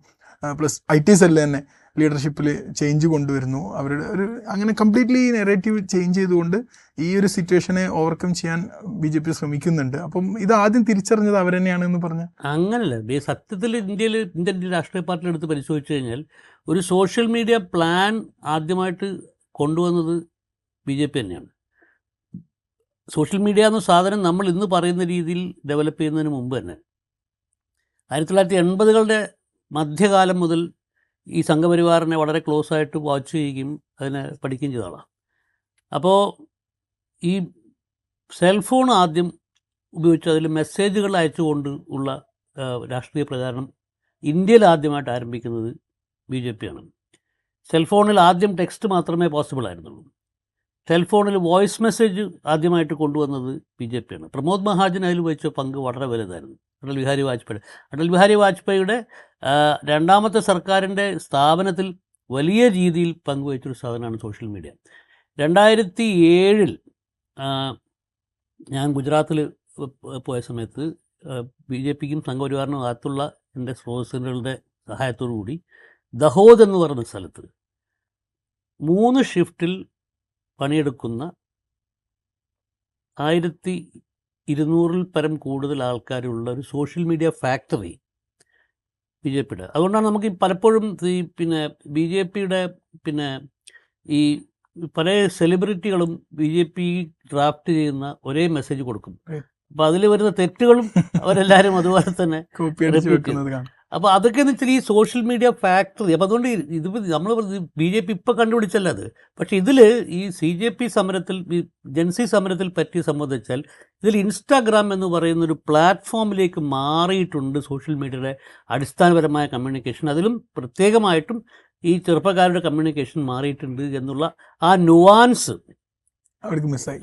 പ്ലസ് IT സെല്ല് തന്നെ ലീഡർഷിപ്പിൽ ചേഞ്ച് കൊണ്ടുവരുന്നു. അവരുടെ അങ്ങനെ കംപ്ലീറ്റ്ലി നെറേറ്റീവ് ചേഞ്ച് ചെയ്തുകൊണ്ട് ഈ ഒരു സിറ്റുവേഷനെ ഓവർകം ചെയ്യാൻ BJP ശ്രമിക്കുന്നുണ്ട്. അപ്പം ഇത് ആദ്യം തിരിച്ചറിഞ്ഞത് അവർ തന്നെയാണെന്ന് പറഞ്ഞാൽ അങ്ങനല്ല. സത്യത്തിൽ ഇന്ത്യൻ രാഷ്ട്രീയ പാർട്ടികൾ എടുത്ത് പരിശോധിച്ച് കഴിഞ്ഞാൽ ഒരു സോഷ്യൽ മീഡിയ പ്ലാൻ ആദ്യമായിട്ട് കൊണ്ടുവന്നത് BJP തന്നെയാണ്. സോഷ്യൽ മീഡിയ എന്ന സാധനം നമ്മൾ ഇന്ന് പറയുന്ന രീതിയിൽ ഡെവലപ്പ് ചെയ്യുന്നതിന് മുമ്പ് തന്നെ 1980-കളുടെ മധ്യകാലം മുതൽ ഈ സംഘപരിവാറിനെ വളരെ ക്ലോസ് ആയിട്ട് വാച്ച് ചെയ്യുകയും അതിനെ പഠിക്കുകയും ചെയ്ത ആളാണ്. അപ്പോൾ ഈ സെൽഫോൺ ആദ്യം ഉപയോഗിച്ച് അതിൽ മെസ്സേജുകൾ അയച്ചുകൊണ്ട് ഉള്ള രാഷ്ട്രീയ പ്രചാരണം ഇന്ത്യയിൽ ആദ്യമായിട്ട് ആരംഭിക്കുന്നത് BJP ആണ്. സെൽഫോണിൽ ആദ്യം ടെക്സ്റ്റ് മാത്രമേ പോസിബിൾ ആയിരുന്നുള്ളൂ. സെൽഫോണിൽ വോയിസ് മെസ്സേജ് ആദ്യമായിട്ട് കൊണ്ടുവന്നത് BJP ആണ്. പ്രമോദ് മഹാജൻ അതിൽ വഹിച്ച പങ്ക് വളരെ വലുതായിരുന്നു. അടൽ ബിഹാരി വാജ്പേയിയുടെ രണ്ടാമത്തെ സർക്കാരിൻ്റെ സ്ഥാപനത്തിൽ വലിയ രീതിയിൽ പങ്കുവഹിച്ചൊരു സാധനമാണ് സോഷ്യൽ മീഡിയ. 2007 ഞാൻ ഗുജറാത്തിൽ പോയ സമയത്ത് BJPക്കും സംഘപരിവാറിനും അകത്തുള്ള എൻ്റെ സ്രോതസ്സുകളുടെ സഹായത്തോടു കൂടി ദഹോദ് എന്ന് പറയുന്ന സ്ഥലത്ത് 3 ഷിഫ്റ്റിൽ പണിയെടുക്കുന്ന 1200 പരം കൂടുതൽ ആൾക്കാരുള്ള ഒരു സോഷ്യൽ മീഡിയ ഫാക്ടറി BJPയുടെ. അതുകൊണ്ടാണ് നമുക്ക് പലപ്പോഴും ഈ BJPയുടെ ഈ പല സെലിബ്രിറ്റികളും BJP ഡ്രാഫ്റ്റ് ചെയ്യുന്ന ഒരേ മെസ്സേജ് കൊടുക്കും. അപ്പോൾ അതിൽ വരുന്ന തെറ്റുകളും അവരെല്ലാവരും അതുപോലെ തന്നെ അപ്പോൾ അതൊക്കെ എന്ന് വെച്ചാൽ ഈ സോഷ്യൽ മീഡിയ ഫാക്ടറി. അപ്പോൾ അതുകൊണ്ട് ഇത് നമ്മൾ BJP ഇപ്പോൾ കണ്ടുപിടിച്ചല്ല അത്. പക്ഷേ ഇതിൽ ഈ CJP സമരത്തിൽ ഈ ജൻസി സമരത്തിൽ പറ്റിയ സംബന്ധിച്ചാൽ ഇതിൽ ഇൻസ്റ്റാഗ്രാം എന്ന് പറയുന്നൊരു പ്ലാറ്റ്ഫോമിലേക്ക് മാറിയിട്ടുണ്ട് സോഷ്യൽ മീഡിയയുടെ അടിസ്ഥാനപരമായ കമ്മ്യൂണിക്കേഷൻ. അതിലും പ്രത്യേകമായിട്ടും ഈ ചെറുപ്പക്കാരുടെ കമ്മ്യൂണിക്കേഷൻ മാറിയിട്ടുണ്ട് എന്നുള്ള ആ നുവാൻസ് അവർക്ക് മിസ്സായി,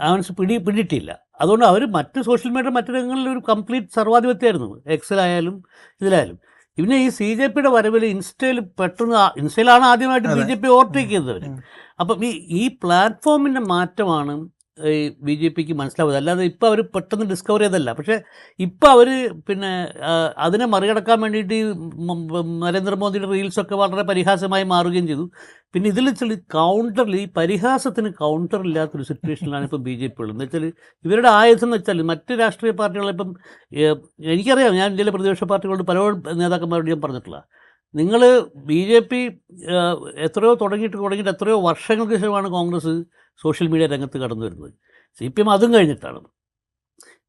പിടിയിട്ടില്ല. അതുകൊണ്ട് അവർ മറ്റ് സോഷ്യൽ മീഡിയ മറ്റു രംഗങ്ങളിൽ ഒരു കംപ്ലീറ്റ് സർവാധിപത്യമായിരുന്നു, എക്സലായാലും ഇതിലായാലും. പിന്നെ ഈ CJPയുടെ വരവിൽ ഇൻസ്റ്റയിലാണ് ആദ്യമായിട്ട് BJP ഓവർടേക്ക് ചെയ്തവർ. അപ്പം ഈ പ്ലാറ്റ്ഫോമിൻ്റെ മാറ്റമാണ് ഈ BJPക്ക് മനസ്സിലാവുന്നത്. അല്ലാതെ ഇപ്പോൾ അവർ പെട്ടെന്ന് ഡിസ്കവർ ചെയ്തല്ല. പക്ഷേ ഇപ്പോൾ അവർ അതിനെ മറികടക്കാൻ വേണ്ടിയിട്ട് നരേന്ദ്രമോദിയുടെ റീൽസൊക്കെ വളരെ പരിഹാസമായി മാറുകയും ചെയ്തു. പിന്നെ ഇതിൽ കൗണ്ടറിൽ ഈ പരിഹാസത്തിന് കൗണ്ടറില്ലാത്തൊരു സിറ്റുവേഷനിലാണ് ഇപ്പോൾ BJP ഉള്ളത്. എന്ന് വെച്ചാൽ ഇവരുടെ ആയുധം എന്ന് വെച്ചാൽ മറ്റ് രാഷ്ട്രീയ പാർട്ടികളിപ്പം എനിക്കറിയാം, ഞാൻ ഇന്ത്യയിലെ പ്രതിപക്ഷ പാർട്ടികളോട് പല നേതാക്കന്മാരോട് ഞാൻ പറഞ്ഞിട്ടുള്ള, നിങ്ങൾ BJP എത്രയോ തുടങ്ങിയിട്ട് എത്രയോ വർഷങ്ങൾക്ക് ശേഷമാണ് കോൺഗ്രസ് സോഷ്യൽ മീഡിയ രംഗത്ത് കടന്നു വരുന്നത്. CPM അതും കഴിഞ്ഞിട്ടാണ്.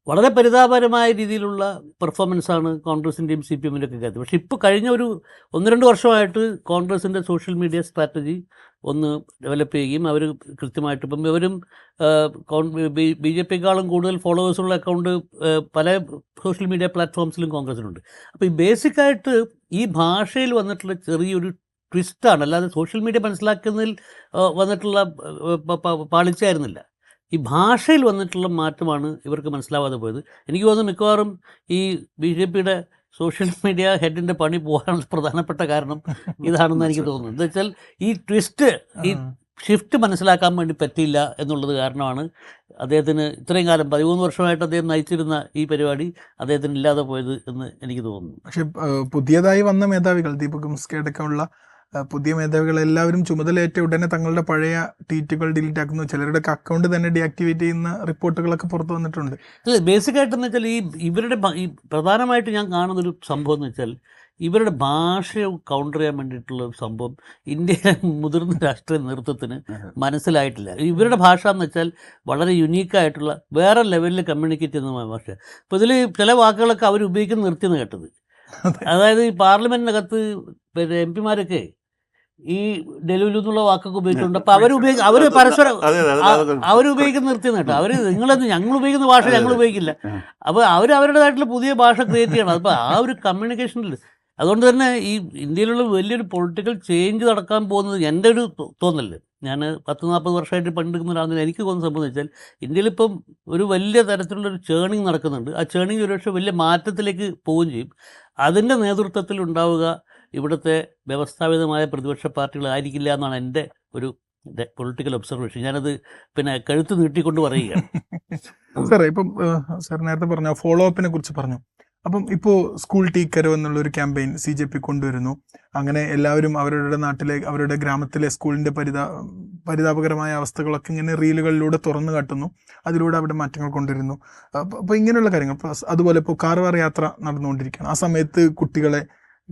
വളരെ പരിതാപകരമായ രീതിയിലുള്ള പെർഫോമൻസാണ് കോൺഗ്രസിൻ്റെയും CPMൻ്റെ ഒക്കെ കാര്യത്തിൽ. പക്ഷേ ഇപ്പോൾ കഴിഞ്ഞ ഒരു 1-2 വർഷമായിട്ട് കോൺഗ്രസിൻ്റെ സോഷ്യൽ മീഡിയ സ്ട്രാറ്റജി ഒന്ന് ഡെവലപ്പ് ചെയ്യുകയും അവർ കൃത്യമായിട്ട് ഇപ്പം ഇവരും BJPക്കാളും കൂടുതൽ ഫോളോവേഴ്സുള്ള അക്കൗണ്ട് പല സോഷ്യൽ മീഡിയ പ്ലാറ്റ്ഫോംസിലും കോൺഗ്രസിനുണ്ട്. അപ്പോൾ ഈ ബേസിക്കായിട്ട് ഈ ഭാഷയിൽ വന്നിട്ടുള്ള ചെറിയൊരു ട്വിസ്റ്റാണ്, അല്ലാതെ സോഷ്യൽ മീഡിയ മനസ്സിലാക്കുന്നതിൽ വന്നിട്ടുള്ള പാളിച്ചായിരുന്നില്ല. ഈ ഭാഷയിൽ വന്നിട്ടുള്ള മാറ്റമാണ് ഇവർക്ക് മനസ്സിലാവാതെ പോയത്. എനിക്ക് തോന്നുന്നു മിക്കവാറും ഈ BJPയുടെ സോഷ്യൽ മീഡിയ ഹെഡിൻ്റെ പണി പോകാനുള്ള പ്രധാനപ്പെട്ട കാരണം ഇതാണെന്ന് എനിക്ക് തോന്നുന്നു. എന്താ വെച്ചാൽ ഈ ട്വിസ്റ്റ്, ഈ ഷിഫ്റ്റ് മനസ്സിലാക്കാൻ വേണ്ടി പറ്റിയില്ല എന്നുള്ളത് കാരണമാണ് അദ്ദേഹത്തിന് ഇത്രയും കാലം 13 വർഷമായിട്ട് അദ്ദേഹം നയിച്ചിരുന്ന ഈ പരിപാടി അദ്ദേഹത്തിന് ഇല്ലാതെ പോയത് എന്ന് എനിക്ക് തോന്നുന്നു. പക്ഷേ പുതിയതായി വന്ന മേധാവികൾ, ദീപക് മുസ്കി അടക്കമുള്ള പുതിയ മേധാവികൾ എല്ലാവരും ചുമതലയേറ്റ ഉടനെ തങ്ങളുടെ പഴയ ട്വീറ്റുകൾ ഡിലീറ്റ് ആക്കുന്നു, ചിലരുടെ അക്കൗണ്ട് തന്നെ ഡീആക്ടിവേറ്റ് ചെയ്യുന്ന റിപ്പോർട്ടുകളൊക്കെ പുറത്തു വന്നിട്ടുണ്ട്. അല്ല, ബേസിക്കായിട്ടെന്ന് വെച്ചാൽ ഇവരുടെ പ്രധാനമായിട്ട് ഞാൻ കാണുന്നൊരു സംഭവം എന്ന് വെച്ചാൽ ഇവരുടെ ഭാഷയെ കൗണ്ടർ ചെയ്യാൻ വേണ്ടിയിട്ടുള്ള ഒരു സംഭവം ഇന്ത്യയിലെ മുതിർന്ന രാഷ്ട്രീയ നേതൃത്വത്തിന് മനസ്സിലായിട്ടില്ല. ഇവരുടെ ഭാഷ എന്ന് വെച്ചാൽ വളരെ യുണീക്കായിട്ടുള്ള വേറെ ലെവലിൽ കമ്മ്യൂണിക്കേറ്റ് ചെയ്യുന്ന ഭാഷ. അപ്പോൾ ഇതിൽ ചില വാക്കുകളൊക്കെ അവർ ഉപയോഗിക്കുന്ന നിർത്തിയെന്ന് കേട്ടത്. അതായത് ഈ പാർലമെൻറ്റിനകത്ത് MP-മാരൊക്കെ ഈ ഡെലുലു എന്നുള്ള വാക്കൊക്കെ ഉപയോഗിച്ചിട്ടുണ്ട്. അപ്പോൾ അവർ പരസ്പരം അവരുപയോഗിക്കുന്ന നിർത്തിയെന്ന് കേട്ടോ. ഞങ്ങൾ ഉപയോഗിക്കുന്ന ഭാഷ ഞങ്ങൾ ഉപയോഗിക്കില്ല. അപ്പോൾ അവരുടേതായിട്ടുള്ള പുതിയ ഭാഷ ക്രിയേറ്റ് ചെയ്യണം. അപ്പോൾ ആ ഒരു കമ്മ്യൂണിക്കേഷനിൽ അതുകൊണ്ട് തന്നെ ഈ ഇന്ത്യയിലുള്ള വലിയൊരു പൊളിറ്റിക്കൽ ചേഞ്ച് നടക്കാൻ പോകുന്നത് എൻ്റെ ഒരു തോന്നല്. ഞാൻ 10-40 വർഷമായിട്ട് പണ്ടെടുക്കുന്ന ഒരാളെന്ന് എനിക്ക് തോന്നുന്ന സംഭവം എന്ന് വെച്ചാൽ ഇന്ത്യയിലിപ്പം ഒരു വലിയ തരത്തിലുള്ളൊരു ചേണിങ് നടക്കുന്നുണ്ട്. ആ ചേണിങ് ഒരുപക്ഷെ വലിയ മാറ്റത്തിലേക്ക് പോവുകയും ചെയ്യും. അതിൻ്റെ നേതൃത്വത്തിൽ ഉണ്ടാവുക ഇവിടുത്തെ വ്യവസ്ഥാപിതമായ പ്രതിപക്ഷ പാർട്ടികളായിരിക്കില്ല എന്നാണ് എൻ്റെ ഒരു പൊളിറ്റിക്കൽ ഒബ്സർവേഷൻ. ഞാനത് കഴുത്ത് നീട്ടിക്കൊണ്ട് പറയുകയാണ്. സാറേ, ഇപ്പം സാർ നേരത്തെ പറഞ്ഞ ഫോളോ അപ്പിനെ കുറിച്ച് പറഞ്ഞു. അപ്പം ഇപ്പോൾ സ്കൂൾ ടീക്കരോ എന്നുള്ളൊരു ക്യാമ്പയിൻ CJP കൊണ്ടുവരുന്നു. അങ്ങനെ എല്ലാവരും അവരുടെ നാട്ടിലെ, അവരുടെ ഗ്രാമത്തിലെ സ്കൂളിൻ്റെ പരിതാപകരമായ അവസ്ഥകളൊക്കെ ഇങ്ങനെ റീലുകളിലൂടെ തുറന്നു കാട്ടുന്നു. അതിലൂടെ അവിടെ മാറ്റങ്ങൾ കൊണ്ടുവരുന്നു. അപ്പോൾ ഇങ്ങനെയുള്ള കാര്യങ്ങൾ. അതുപോലെ ഇപ്പോൾ കാർവാർ യാത്ര നടന്നുകൊണ്ടിരിക്കുകയാണ്. ആ സമയത്ത്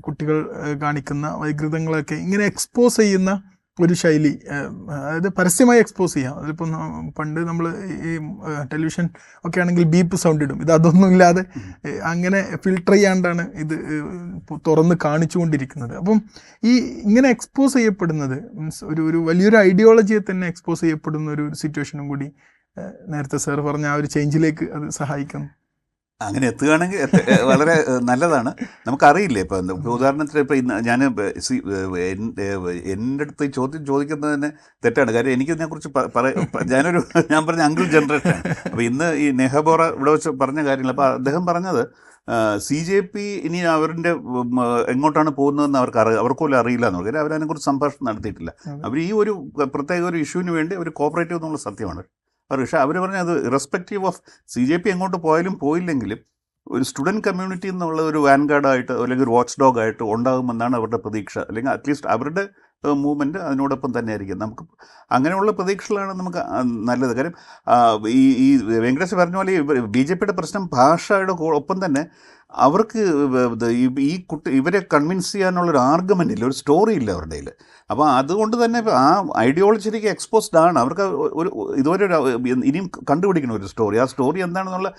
കുട്ടികൾ കാണിക്കുന്ന വൈകൃതങ്ങളൊക്കെ ഇങ്ങനെ എക്സ്പോസ് ചെയ്യുന്ന ഒരു ശൈലി, അതായത് പരസ്യമായി എക്സ്പോസ് ചെയ്യാം. അതിപ്പോൾ പണ്ട് നമ്മൾ ഈ ടെലിവിഷൻ ഒക്കെ ആണെങ്കിൽ ബീപ്പ് സൗണ്ട് ഇടും, ഇത് അതൊന്നും ഇല്ലാതെ അങ്ങനെ ഫിൽട്ടർ ചെയ്യാണ്ടാണ് ഇത് തുറന്ന് കാണിച്ചുകൊണ്ടിരിക്കുന്നത്. അപ്പം ഈ ഇങ്ങനെ എക്സ്പോസ് ചെയ്യപ്പെടുന്നത് മീൻസ് ഒരു വലിയൊരു ഐഡിയോളജിയെ തന്നെ എക്സ്പോസ് ചെയ്യപ്പെടുന്ന ഒരു സിറ്റുവേഷനും കൂടി നേരത്തെ സാർ പറഞ്ഞ ആ ഒരു ചേഞ്ചിലേക്ക് അത് സഹായിക്കുന്നു. അങ്ങനെ എത്തുകയാണെങ്കിൽ വളരെ നല്ലതാണ്. നമുക്കറിയില്ലേ, ഇപ്പം ഉദാഹരണത്തിന് ഇപ്പം ഇന്ന് ഞാൻ എൻ്റെ അടുത്ത് ചോദ്യം ചോദിക്കുന്നത് തന്നെ തെറ്റാണ്. കാര്യം എനിക്കിതിനെക്കുറിച്ച് ഞാൻ പറഞ്ഞ അങ്കിൾ ജനറേഷൻ. അപ്പോൾ ഇന്ന് ഈ നെഹബോറ ഇവിടെ വെച്ച് പറഞ്ഞ കാര്യങ്ങൾ, അപ്പോൾ അദ്ദേഹം പറഞ്ഞത് CJP ഇനി അവരുടെ എങ്ങോട്ടാണ് പോകുന്നതെന്ന് അവർക്ക് പോലും അറിയില്ല എന്ന് പറഞ്ഞാൽ അവരതിനെക്കുറിച്ച് സംഭാഷണം നടത്തിയിട്ടില്ല. അവർ ഈ ഒരു പ്രത്യേക ഒരു ഇഷ്യൂവിന് വേണ്ടി അവർ കോപ്പറേറ്റീവ് എന്നുള്ള സത്യമാണ്. പക്ഷേ അവർ പറഞ്ഞത് ഇറസ്പെക്റ്റീവ് ഓഫ് CJP എങ്ങോട്ട് പോയാലും പോയില്ലെങ്കിലും ഒരു സ്റ്റുഡൻറ് കമ്മ്യൂണിറ്റി എന്നുള്ള ഒരു വാൻഗാർഡായിട്ട് അല്ലെങ്കിൽ ഒരു വാച്ച് ഡോഗായിട്ട് ഉണ്ടാകുമെന്നാണ് അവരുടെ പ്രതീക്ഷ. അല്ലെങ്കിൽ അറ്റ്ലീസ്റ്റ് അവരുടെ മൂവ്മെൻറ്റ് അതിനോടൊപ്പം തന്നെ ആയിരിക്കും. നമുക്ക് അങ്ങനെയുള്ള പ്രതീക്ഷകളാണ് നമുക്ക് നല്ലത്. കാര്യം ഈ വെങ്കടേഷ് പറഞ്ഞ പോലെ BJPയുടെ പ്രശ്നം ഭാഷയുടെ ഒപ്പം തന്നെ അവർക്ക് ഇവരെ കൺവിൻസ് ചെയ്യാനുള്ളൊരു ആർഗ്യുമെൻ്റ് ഇല്ല, ഒരു സ്റ്റോറി ഇല്ല അവരുടെ കയ്യിൽ. അപ്പോൾ അതുകൊണ്ട് തന്നെ ആ ഐഡിയോളജിക്ക് എക്സ്പോസ്ഡ് ആണ്. അവർക്ക് ഒരു ഇതുവരെ ഇനിയും കണ്ടുപിടിക്കണം ഒരു സ്റ്റോറി. ആ സ്റ്റോറി എന്താണെന്നുള്ള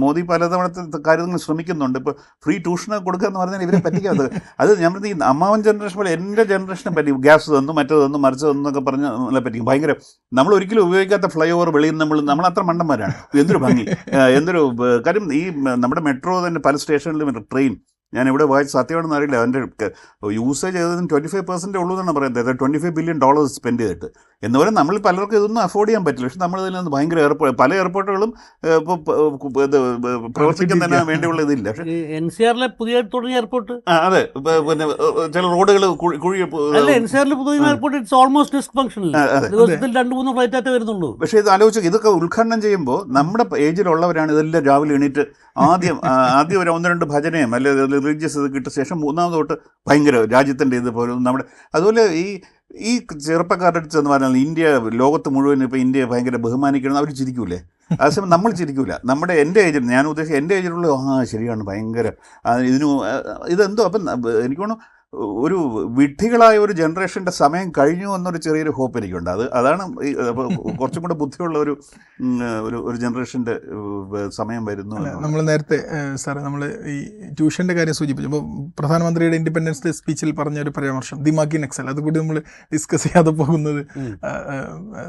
മോദി പലതവണത്തെ കാര്യങ്ങൾ ശ്രമിക്കുന്നുണ്ട്. ഇപ്പോൾ ഫ്രീ ട്യൂഷനൊക്കെ കൊടുക്കുക എന്ന് പറഞ്ഞാൽ ഇവരെ പറ്റിക്കാതെ അത് ഞാൻ ഈ അമ്മാവൻ ജനറേഷൻ പോലെ എൻ്റെ ജനറേഷനെ പറ്റി ഗ്യാസ് തന്നു മറ്റു തന്നു മറിച്ച് തന്നു എന്നൊക്കെ പറഞ്ഞ് നമ്മളെ പറ്റിക്കും. ഭയങ്കര നമ്മൾ ഒരിക്കലും ഉപയോഗിക്കാത്ത ഫ്ലൈ ഓവർ വെളിയിൽ നമ്മളത്ര മണ്ടന്മാരാണ്. എന്തൊരു ഭംഗി, എന്തൊരു കാര്യം. ഈ നമ്മുടെ മെട്രോ തന്നെ പല സ്റ്റേഷനിലും ട്രെയിൻ ഞാൻ ഇവിടെ വായിച്ച് സത്യമാണെന്ന് അറിയില്ല, അതിൻ്റെ യൂസേജ് ചെയ്തതിന് 25% ഉള്ളൂ എന്നാണ് പറയുന്നത്. $25 ബില്യൺ സ്പെൻഡ് ചെയ്തിട്ട് എന്ന് പറയുന്നത് നമ്മൾ പലർക്കും ഇതൊന്നും അഫോർഡ് ചെയ്യാൻ പറ്റില്ല. പക്ഷെ നമ്മൾ ഇതിൽ നിന്ന് ഭയങ്കര പല എയർപോർട്ടുകളും ഇപ്പോൾ പ്രവർത്തിക്കുന്നതിന് വേണ്ടിയുള്ള ഇതില്ല. പക്ഷേ NCR പുതിയ തുടങ്ങിയ എയർപോർട്ട്, അതെ, പിന്നെ ചില റോഡുകൾ കുഴി NCR പുതിയ എയർപോർട്ട് ഇറ്റ്സ് ഓൾമോസ്റ്റ് ഡിസ്ഫങ്ഷണൽ. ദിവസത്തിൽ 2-3 ഫ്ലൈറ്റ് വരുന്നുള്ളൂ. പക്ഷേ ഇത് ആലോചിച്ച് ഇതൊക്കെ ഉദ്ഘാടനം ചെയ്യുമ്പോൾ നമ്മുടെ ഏജിലുള്ളവരാണ് ഇതെല്ലാം രാവിലെ എണീറ്റ് ആദ്യം ഒരു 1-2 ഭജനയും അല്ലെങ്കിൽ റിലീജിയസ് ഇത് കിട്ടിയ ശേഷം മൂന്നാമത് തൊട്ട് ഭയങ്കര രാജ്യത്തിൻ്റെ ഇതുപോലെ നമ്മുടെ അതുപോലെ ഈ ചെറുപ്പക്കാരുടെ അടുത്ത് എന്ന് പറഞ്ഞാൽ ഇന്ത്യ ലോകത്ത് മുഴുവൻ ഇപ്പോൾ ഇന്ത്യയെ ഭയങ്കര ബഹുമാനിക്കണം അവർ ചിരിക്കൂലേ? അതേസമയം നമ്മൾ ചിരിക്കൂല. എൻ്റെ ഏജിൽ ഞാൻ ഉദ്ദേശിച്ച എൻ്റെ ഏജിലുള്ള ശരിയാണ് ഭയങ്കര ഇതെന്തോ. അപ്പം എനിക്ക് തോന്നുന്നു ഒരു വിഡ്ഢികളായ ഒരു ജനറേഷൻ്റെ സമയം കഴിഞ്ഞു എന്നൊരു ചെറിയൊരു ഹോപ്പ് എനിക്കുണ്ട്. അതാണ് കുറച്ചും കൂടെ ബുദ്ധിയുള്ള ഒരു ജനറേഷൻ്റെ സമയം വരുന്നു. നമ്മൾ നേരത്തെ സാറേ നമ്മൾ ഈ ട്യൂഷൻ്റെ കാര്യം സൂചിപ്പിച്ചു. അപ്പോൾ പ്രധാനമന്ത്രിയുടെ ഇൻഡിപെൻഡൻസ് ഡേ സ്പീച്ചിൽ പറഞ്ഞൊരു പരാമർശം ദിമാഗി നക്സൽ, അതുകൂടി നമ്മൾ ഡിസ്കസ് ചെയ്യാതെ പോകുന്നത്.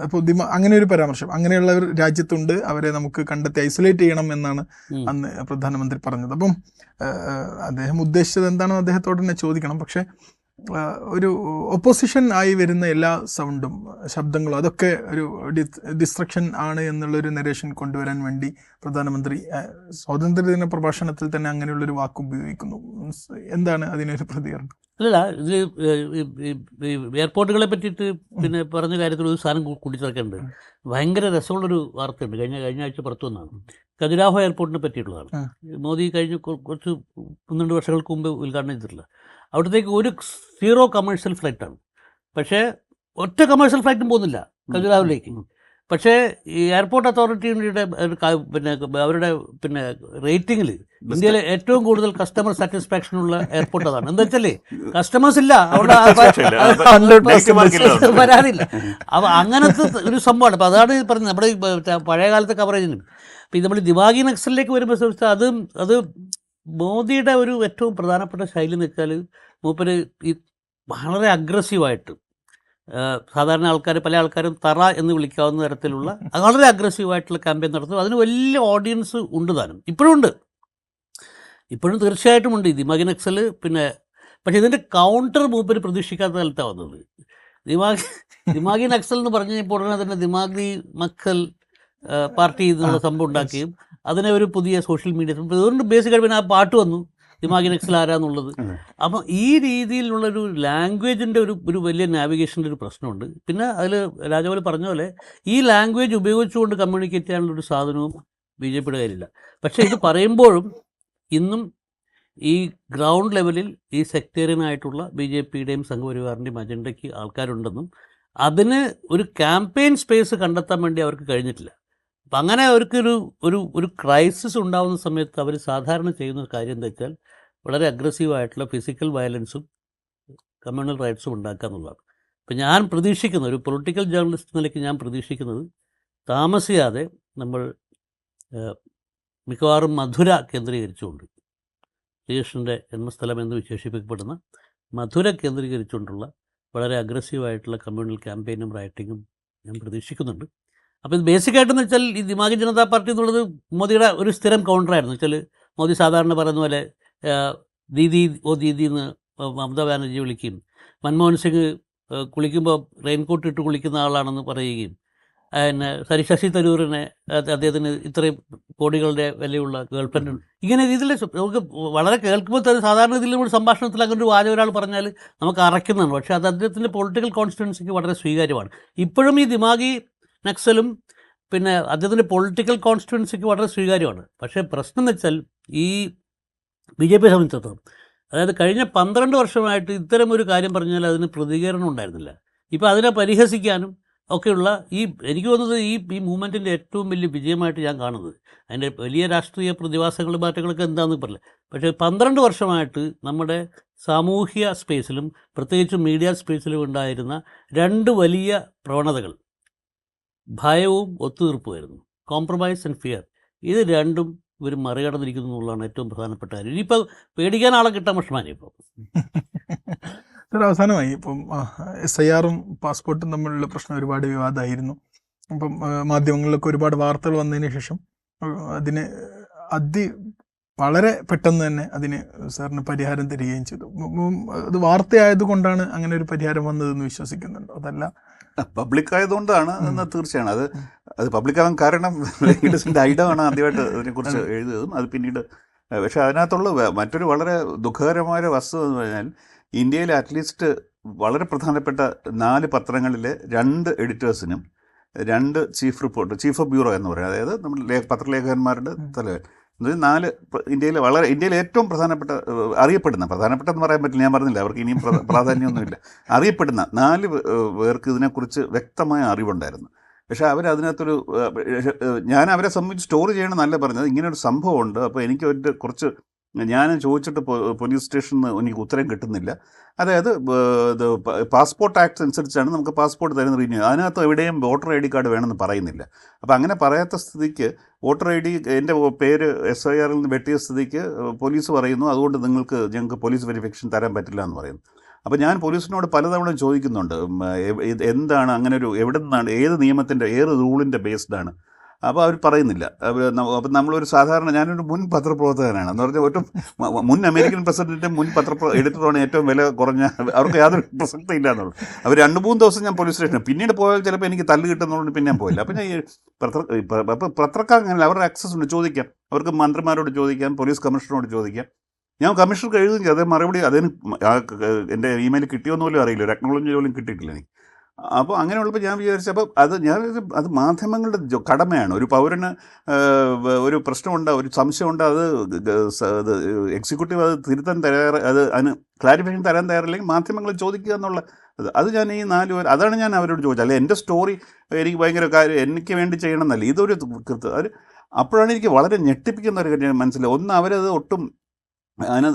അപ്പോൾ അങ്ങനെ ഒരു പരാമർശം, അങ്ങനെയുള്ള ഒരു രാജ്യത്തുണ്ട്, അവരെ നമുക്ക് കണ്ടെത്തി ഐസൊലേറ്റ് ചെയ്യണം എന്നാണ് അന്ന് പ്രധാനമന്ത്രി പറഞ്ഞത്. അപ്പം അദ്ദേഹം ഉദ്ദേശിച്ചത് എന്താണെന്ന് അദ്ദേഹത്തോട് തന്നെ ചോദിക്കണം. പക്ഷേ ഒരു ഒപ്പോസിഷൻ ആയി വരുന്ന എല്ലാ സൗണ്ടും ശബ്ദങ്ങളും അതൊക്കെ ഒരു ഡിസ്ട്രക്ഷൻ ആണ് എന്നുള്ളൊരു നരേഷൻ കൊണ്ടുവരാൻ വേണ്ടി പ്രധാനമന്ത്രി സ്വാതന്ത്ര്യദിന പ്രഭാഷണത്തിൽ തന്നെ അങ്ങനെയുള്ളൊരു വാക്ക് ഉപയോഗിക്കുന്നു. എന്താണ് അതിനൊരു പ്രതികരണം? അല്ല, ഇത് എയർപോർട്ടുകളെ പറ്റിയിട്ട് പിന്നെ പറഞ്ഞ കാര്യത്തിൽ ഒരു സാധനം കൂട്ടിച്ചേർക്കേണ്ടത് ഭയങ്കര രസമുള്ളൊരു വാർത്തയുണ്ട്. കഴിഞ്ഞ ആഴ്ച പുറത്തു വന്നതാണ്. ഖജുരാഹോ എയർപോർട്ടിനെ പറ്റിയിട്ടുള്ളതാണ്. മോദി കഴിഞ്ഞ കുറച്ച് 1-2 വർഷങ്ങൾക്ക് മുമ്പ് ഉദ്ഘാടനം ചെയ്തിട്ടുള്ള. അവിടത്തേക്ക് ഒരു 0 കമേഴ്ഷ്യൽ ഫ്ലൈറ്റാണ്. പക്ഷേ ഒറ്റ കമേഴ്ഷ്യൽ ഫ്ലൈറ്റും പോകുന്നില്ല ഖജുരാഹോയിലേക്ക്. പക്ഷേ ഈ എയർപോർട്ട് അതോറിറ്റിയുടെ പിന്നെ അവരുടെ പിന്നെ റേറ്റിങ്ങിൽ ഇന്ത്യയിലെ ഏറ്റവും കൂടുതൽ കസ്റ്റമർ സാറ്റിസ്ഫാക്ഷൻ ഉള്ള എയർപോർട്ട് അതാണ്. എന്താ വെച്ചാലേ കസ്റ്റമേഴ്സ് ഇല്ല അവിടെ, വരാനില്ല. അപ്പോൾ അങ്ങനത്തെ ഒരു സംഭവമാണ്. അപ്പോൾ അതാണ് പറഞ്ഞത് നമ്മുടെ പഴയ കാലത്തെ കവറേജിന്. അപ്പോൾ നമ്മൾ ദിമാഗി നക്സലിലേക്ക് വരുമ്പോൾ അത് മോദിയുടെ ഒരു ഏറ്റവും പ്രധാനപ്പെട്ട ശൈലി എന്ന് വെച്ചാൽ മൂപ്പര് ഈ വളരെ അഗ്രസീവായിട്ട് സാധാരണ പല ആൾക്കാരും തറ എന്ന് വിളിക്കാവുന്ന തരത്തിലുള്ള വളരെ അഗ്രസീവായിട്ടുള്ള ക്യാമ്പയിൻ നടത്തും. അതിന് വലിയ ഓഡിയൻസ് ഉണ്ട് താനും, ഇപ്പോഴും തീർച്ചയായിട്ടും ഉണ്ട് ഈ ദിമാഗി നക്സൽ. പിന്നെ പക്ഷേ ഇതിൻ്റെ കൗണ്ടർ മൂപ്പര് പ്രതീക്ഷിക്കാത്ത കാലത്താണ് വന്നത്. ദിമാഗി നക്സൽ എന്ന് പറഞ്ഞു കഴിഞ്ഞപ്പോൾ ഉടനെ തന്നെ ദിമാഗി നക്സൽ പാർട്ടി എന്നുള്ള സംഭവം ഉണ്ടാക്കുകയും അതിനെ ഒരു പുതിയ സോഷ്യൽ മീഡിയ അതുകൊണ്ട് ബേസിക്കായിട്ട് പിന്നെ ആ പാട്ട് വന്നു, ദിമാഗി നക്സൽ ആരാന്നുള്ളത്. അപ്പം ഈ രീതിയിലുള്ളൊരു ലാംഗ്വേജിൻ്റെ ഒരു വലിയ നാവിഗേഷൻ്റെ ഒരു പ്രശ്നമുണ്ട്. പിന്നെ അതിൽ രാജാവ് പറഞ്ഞ പോലെ ഈ ലാംഗ്വേജ് ഉപയോഗിച്ചുകൊണ്ട് കമ്മ്യൂണിക്കേറ്റ് ചെയ്യാനുള്ളൊരു സാധനവും BJPയുടെ കയ്യിലില്ല. പക്ഷേ ഇത് പറയുമ്പോഴും ഇന്നും ഈ ഗ്രൗണ്ട് ലെവലിൽ ഈ സെക്ടേറിയനായിട്ടുള്ള BJPയുടെയും സംഘപരിവാറിൻ്റെയും അജണ്ടയ്ക്ക് ആൾക്കാരുണ്ടെന്നും അതിന് ഒരു ക്യാമ്പയിൻ സ്പേസ് കണ്ടെത്താൻ വേണ്ടി അവർക്ക് കഴിഞ്ഞിട്ടില്ല. അപ്പം അങ്ങനെ അവർക്കൊരു ക്രൈസിസ് ഉണ്ടാകുന്ന സമയത്ത് അവർ സാധാരണ ചെയ്യുന്ന കാര്യം എന്താ വെച്ചാൽ വളരെ അഗ്രസീവായിട്ടുള്ള ഫിസിക്കൽ വയലൻസും കമ്മ്യൂണൽ റൈറ്റ്സും ഉണ്ടാക്കുക എന്നുള്ളതാണ്. ഇപ്പം ഞാൻ പ്രതീക്ഷിക്കുന്ന ഒരു പൊളിറ്റിക്കൽ ജേർണലിസ്റ്റ് നിലയ്ക്ക് ഞാൻ പ്രതീക്ഷിക്കുന്നത് താമസിയാതെ നമ്മൾ മിക്കവാറും മധുര കേന്ദ്രീകരിച്ചുകൊണ്ട് ശ്രീകൃഷ്ണൻ്റെ ജന്മസ്ഥലം എന്ന് വിശേഷിപ്പിക്കപ്പെടുന്ന മധുര കേന്ദ്രീകരിച്ചുകൊണ്ടുള്ള വളരെ അഗ്രസീവായിട്ടുള്ള കമ്മ്യൂണൽ ക്യാമ്പയിനും റൈറ്റിങ്ങും ഞാൻ പ്രതീക്ഷിക്കുന്നുണ്ട്. അപ്പോൾ ഇത് ബേസിക്കായിട്ടെന്ന് വെച്ചാൽ ഈ ദിമാഗി ജനതാ പാർട്ടി എന്നുള്ളത് മോദിയുടെ ഒരു സ്ഥിരം കൗണ്ടറായിരുന്നു. വെച്ചാൽ മോദി സാധാരണ പറയുന്ന പോലെ ദീദി ഓ ദീദി എന്ന് മമതാ ബാനർജി വിളിക്കുകയും മൻമോഹൻ സിംഗ് കുളിക്കുമ്പോൾ റെയിൻകോട്ട് ഇട്ട് കുളിക്കുന്ന ആളാണെന്ന് പറയുകയും പിന്നെ ശശി തരൂരിനെ അദ്ദേഹത്തിന് ഇത്രയും കോടികളുടെ വിലയുള്ള ഗേൾഫ്രണ്ട് ഇങ്ങനെ രീതിയിൽ നമുക്ക് വളരെ കേൾക്കുമ്പോൾ തന്നെ സാധാരണ ഇതിൽ ഒരു സംഭാഷണത്തിൽ അങ്ങനെ ഒരു വാചകം ഒരാൾ പറഞ്ഞാൽ നമുക്ക് അറയ്ക്കുന്നതാണ്. പക്ഷേ അത് അദ്ദേഹത്തിൻ്റെ പൊളിറ്റിക്കൽ കോൺസ്റ്റിറ്റ്യുവൻസിക്ക് വളരെ സ്വീകാര്യമാണ്. ഇപ്പോഴും ഈ ദിമാഗി നക്സലും പിന്നെ അദ്ദേഹത്തിൻ്റെ പൊളിറ്റിക്കൽ കോൺസ്റ്റിറ്റ്യുവൻസിക്ക് വളരെ സ്വീകാര്യമാണ്. പക്ഷേ പ്രശ്നം എന്ന് വെച്ചാൽ ഈ BJP സംബന്ധിച്ചിടത്തോളം, അതായത് കഴിഞ്ഞ 12 വർഷമായിട്ട് ഇത്തരം ഒരു കാര്യം പറഞ്ഞാൽ അതിന് പ്രതികരണം ഉണ്ടായിരുന്നില്ല. ഇപ്പോൾ അതിനെ പരിഹസിക്കാനും ഒക്കെയുള്ള എനിക്ക് തോന്നുന്നത് ഈ മൂവ്മെൻറ്റിൻ്റെ ഏറ്റവും വലിയ വിജയമായിട്ട് ഞാൻ കാണുന്നത് അതിൻ്റെ വലിയ രാഷ്ട്രീയ പ്രതിഭാസങ്ങളും മാറ്റങ്ങളൊക്കെ എന്താണെന്ന് പറയില്ല. പക്ഷേ 12 വർഷമായിട്ട് നമ്മുടെ സാമൂഹ്യ സ്പേസിലും പ്രത്യേകിച്ച് മീഡിയ സ്പേസിലും ഉണ്ടായിരുന്ന 2 വലിയ പ്രവണതകൾ ഭയവും ഒത്തുതീർപ്പുമായിരുന്നു. Compromise and fear. ഇത് രണ്ടും ഇവർ മറികടന്നിരിക്കുന്നു എന്നുള്ളതാണ് ഏറ്റവും പ്രധാനപ്പെട്ട കാര്യം. ഇനിയിപ്പോൾ പേടിക്കാൻ ആളെ കിട്ടാൻ വിഷമാണ് ഇപ്പോൾ. അവസാനമായി ഇപ്പം SIR-ഉം പാസ്പോർട്ടും തമ്മിലുള്ള പ്രശ്നം ഒരുപാട് വിവാദമായിരുന്നു. അപ്പം മാധ്യമങ്ങളിലൊക്കെ ഒരുപാട് വാർത്തകൾ വന്നതിന് ശേഷം അതിന് വളരെ പെട്ടെന്ന് തന്നെ അതിന് സാറിന് പരിഹാരം തരികയും ചെയ്തു. അത് വാർത്തയായതുകൊണ്ടാണ് അങ്ങനെ ഒരു പരിഹാരം വന്നതെന്ന് വിശ്വസിക്കുന്നുണ്ടോ? അതല്ല പബ്ലിക് ആയതുകൊണ്ടാണ് എന്ന് തീർച്ചയാണ്. അത് പബ്ലിക് ആകാൻ കാരണം ലീഡേഴ്സിൻ്റെ ഐഡമാണ് ആദ്യമായിട്ട് അതിനെക്കുറിച്ച് എഴുതിയതും അത് പിന്നീട്. പക്ഷേ അതിനകത്തുള്ള മറ്റൊരു വളരെ ദുഃഖകരമായ വസ്തുത എന്ന് പറഞ്ഞാൽ ഇന്ത്യയിലെ അറ്റ്ലീസ്റ്റ് വളരെ പ്രധാനപ്പെട്ട 4 പത്രങ്ങളിലെ 2 എഡിറ്റേഴ്സിനും 2 ചീഫ് ഓഫ് ബ്യൂറോ എന്ന് പറയുന്നത്, അതായത് നമ്മൾ പത്രലേഖകന്മാരുടെ തലവൻ, എന്നുവെച്ചാൽ 4 ഇന്ത്യയിലെ ഏറ്റവും പ്രധാനപ്പെട്ടെന്ന് പറയാൻ പറ്റില്ല, ഞാൻ പറഞ്ഞില്ല, അവർക്ക് ഇനിയും പ്രാധാന്യമൊന്നുമില്ല, അറിയപ്പെടുന്ന 4 പേർക്ക് ഇതിനെക്കുറിച്ച് വ്യക്തമായ അറിവുണ്ടായിരുന്നു. പക്ഷേ അവരതിനകത്തൊരു ഞാൻ അവരെ സംബന്ധിച്ച് സ്റ്റോറി ചെയ്യണമെന്നല്ല പറഞ്ഞത്, ഇങ്ങനൊരു സംഭവമുണ്ട്, അപ്പോൾ എനിക്ക് കുറച്ച് ഞാൻ ചോദിച്ചിട്ട് പോലീസ് സ്റ്റേഷനിൽ നിന്ന് എനിക്ക് ഉത്തരം കിട്ടുന്നില്ല. അതായത് പാസ്പോർട്ട് ആക്ട് അനുസരിച്ചാണ് നമുക്ക് പാസ്പോർട്ട് തരുന്ന റിന്യൂ, അതിനകത്ത് എവിടെയും വോട്ടർ ID കാർഡ് വേണമെന്ന് പറയുന്നില്ല. അപ്പോൾ അങ്ങനെ പറയാത്ത സ്ഥിതിക്ക് വോട്ടർ ID എൻ്റെ പേര് SIR-ൽ നിന്ന് വെട്ടിയ സ്ഥിതിക്ക് പോലീസ് പറയുന്നു അതുകൊണ്ട് ഞങ്ങൾക്ക് പോലീസ് വെരിഫിക്കേഷൻ തരാൻ പറ്റില്ല എന്ന് പറയുന്നു. അപ്പോൾ ഞാൻ പോലീസിനോട് പലതവണ ചോദിക്കുന്നുണ്ട് എന്താണ് അങ്ങനെ ഒരു, എവിടെ നിന്നാണ്, ഏത് നിയമത്തിൻ്റെ ഏത് റൂളിൻ്റെ ബേസ്ഡാണ്. അപ്പോൾ അവർ പറയുന്നില്ല. അപ്പം നമ്മളൊരു സാധാരണ, ഞാനൊരു മുൻ പത്രപ്രവർത്തകനാണ് എന്ന് പറഞ്ഞാൽ മുൻ അമേരിക്കൻ പ്രസിഡൻറ്റും മുൻ എഡിറ്ററാണ് ഏറ്റവും വില കുറഞ്ഞ, അവർക്ക് യാതൊരു പ്രസക്തി ഇല്ല എന്നുള്ളൂ. അവർ 2-3 ദിവസം ഞാൻ പോലീസ് സ്റ്റേഷനിൽ, പിന്നീട് പോയാൽ ചിലപ്പോൾ എനിക്ക് തല്ല് കിട്ടുന്നതുകൊണ്ട് പിന്നെ ഞാൻ പോയില്ല. അപ്പം ഞാൻ അപ്പോൾ പത്രക്കാരങ്ങനെ അവരുടെ ആക്സസ് ഉണ്ട്, ചോദിക്കാം, അവർക്ക് മന്ത്രിമാരോട് ചോദിക്കാം, പോലീസ് കമ്മീഷണറോട് ചോദിക്കാം. ഞാൻ കമ്മീഷണർക്ക് എഴുതും, അതേ മറുപടി അതിന് എൻ്റെ ഇമെയിൽ കിട്ടിയോന്ന് പോലും അറിയില്ല, ഒരു അക്നോളജ് പോലും കിട്ടിയിട്ടില്ല എനിക്ക്. അപ്പോൾ അങ്ങനെയുള്ളപ്പോൾ ഞാൻ വിചാരിച്ചപ്പോൾ അത് മാധ്യമങ്ങളുടെ കടമയാണ്. ഒരു പൗരന് ഒരു പ്രശ്നമുണ്ട്, ഒരു സംശയമുണ്ട്, അത് എക്സിക്യൂട്ടീവ് അത് തിരുത്താൻ അതിന് ക്ലാരിഫിക്കേഷൻ തരാൻ തയ്യാറില്ലെങ്കിൽ മാധ്യമങ്ങൾ ചോദിക്കുക എന്നുള്ള അത് ഞാൻ ഈ 4 പേർ, അതാണ് ഞാൻ അവരോട് ചോദിച്ചത്. അല്ലെ എൻ്റെ സ്റ്റോറി എനിക്ക് ഭയങ്കര കാര്യം എനിക്ക് വേണ്ടി ചെയ്യണമെന്നല്ല, ഇതൊരു അപ്പോഴാണ് എനിക്ക് വളരെ ഞെട്ടിപ്പിക്കുന്ന ഒരു കാര്യം മനസ്സിലായി. ഒന്ന്, അവരത് ഒട്ടും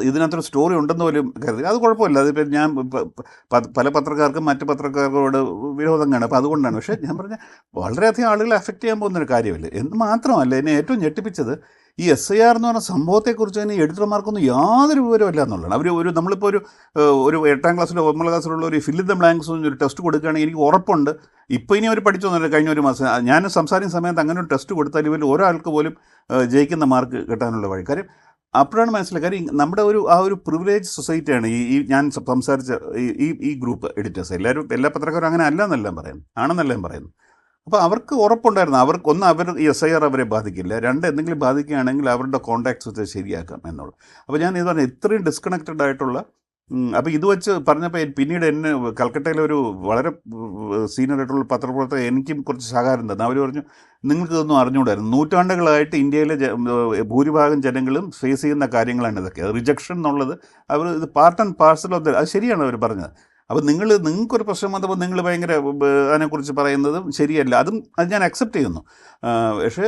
ഇതിനകത്തൊരു സ്റ്റോറി ഉണ്ടെന്ന് പോലും കരുതി. അത് കുഴപ്പമില്ല, അതിപ്പോൾ ഞാൻ പല പത്രക്കാർക്കും മറ്റ് പത്രക്കാരോട് വിരോധം കാണും, അപ്പോൾ അതുകൊണ്ടാണ്. പക്ഷേ ഞാൻ പറഞ്ഞ വളരെയധികം ആളുകളെ അഫക്റ്റ് ചെയ്യാൻ പോകുന്നൊരു കാര്യമല്ല. എന്ന് മാത്രമല്ല, എന്നെ ഏറ്റവും ഞെട്ടിപ്പിച്ചത് ഈ SIR എന്ന് പറഞ്ഞ സംഭവത്തെക്കുറിച്ച് തന്നെ എഡിറ്റർമാർക്കൊന്നും യാതൊരു വിവരമില്ല എന്നുള്ളതാണ്. നമ്മളിപ്പോൾ ഒരു 8ാം ക്ലാസ്സിലോ 9ാം ക്ലാസ്സിലുള്ള ഒരു ഫിൽ ഇൻ ദ ബ്ലാങ്ക്സ് ഒരു ടെസ്റ്റ് കൊടുക്കുകയാണെങ്കിൽ എനിക്ക് ഉറപ്പുണ്ട്, ഇപ്പോൾ ഇനി അവർ പഠിച്ചൊന്നുമില്ല, കഴിഞ്ഞ ഒരു മാസം ഞാൻ സംസാരിക്കുന്ന സമയത്ത് അങ്ങനെ ഒരു ടെസ്റ്റ് കൊടുത്താൽ ഇവർ ഒരാൾക്ക് പോലും ജയിക്കുന്ന മാർക്ക് കിട്ടാനുള്ള വഴി. കാര്യം അപ്പോഴാണ് മനസ്സിലാക്കുക, കാര്യം നമ്മുടെ ആ ഒരു പ്രിവിലേജ് സൊസൈറ്റിയാണ് ഈ ഞാൻ സംസാരിച്ച ഈ ഗ്രൂപ്പ് എഡിറ്റേഴ്സ്. എല്ലാ പത്രക്കാരും അങ്ങനെ അല്ലെന്നെല്ലാം പറയുന്നു, ആണെന്നെല്ലാം പറയുന്നു. അപ്പോൾ അവർക്ക് ഉറപ്പുണ്ടായിരുന്നു, അവർ ഈ SIR അവരെ ബാധിക്കില്ല, 2 എന്തെങ്കിലും ബാധിക്കുകയാണെങ്കിൽ അവരുടെ കോൺടാക്ട്സ് വെച്ച് ശരിയാക്കാം എന്നുള്ളത്. അപ്പോൾ ഞാൻ ഇത് പറഞ്ഞാൽ ഇത്രയും ഡിസ്കണക്റ്റഡ് ആയിട്ടുള്ള അപ്പോൾ ഇത് വെച്ച് പറഞ്ഞപ്പോൾ പിന്നീട് എന്നെ കൽക്കട്ടയിലെ ഒരു വളരെ സീനിയറായിട്ടുള്ള പത്രപ്രവർത്തകർ എനിക്കും കുറച്ച് സഹകാരം തന്നു. അവർ പറഞ്ഞു, നിങ്ങൾക്കിതൊന്നും അറിഞ്ഞുകൂടായിരുന്നു, നൂറ്റാണ്ടുകളായിട്ട് ഇന്ത്യയിലെ ഭൂരിഭാഗം ജനങ്ങളും ഫേസ് ചെയ്യുന്ന കാര്യങ്ങളാണ് ഇതൊക്കെ. റിജക്ഷൻ എന്നുള്ളത് ഇത് പാർട്ട് ആൻഡ് പാർസൽ ഓഫ് അത് ശരിയാണ് അവർ പറഞ്ഞത്. അപ്പോൾ നിങ്ങൾക്കൊരു പ്രശ്നം വന്നപ്പോൾ നിങ്ങൾ ഭയങ്കര അതിനെക്കുറിച്ച് പറയുന്നതും ശരിയല്ല. അത് ഞാൻ അക്സെപ്റ്റ് ചെയ്യുന്നു. പക്ഷേ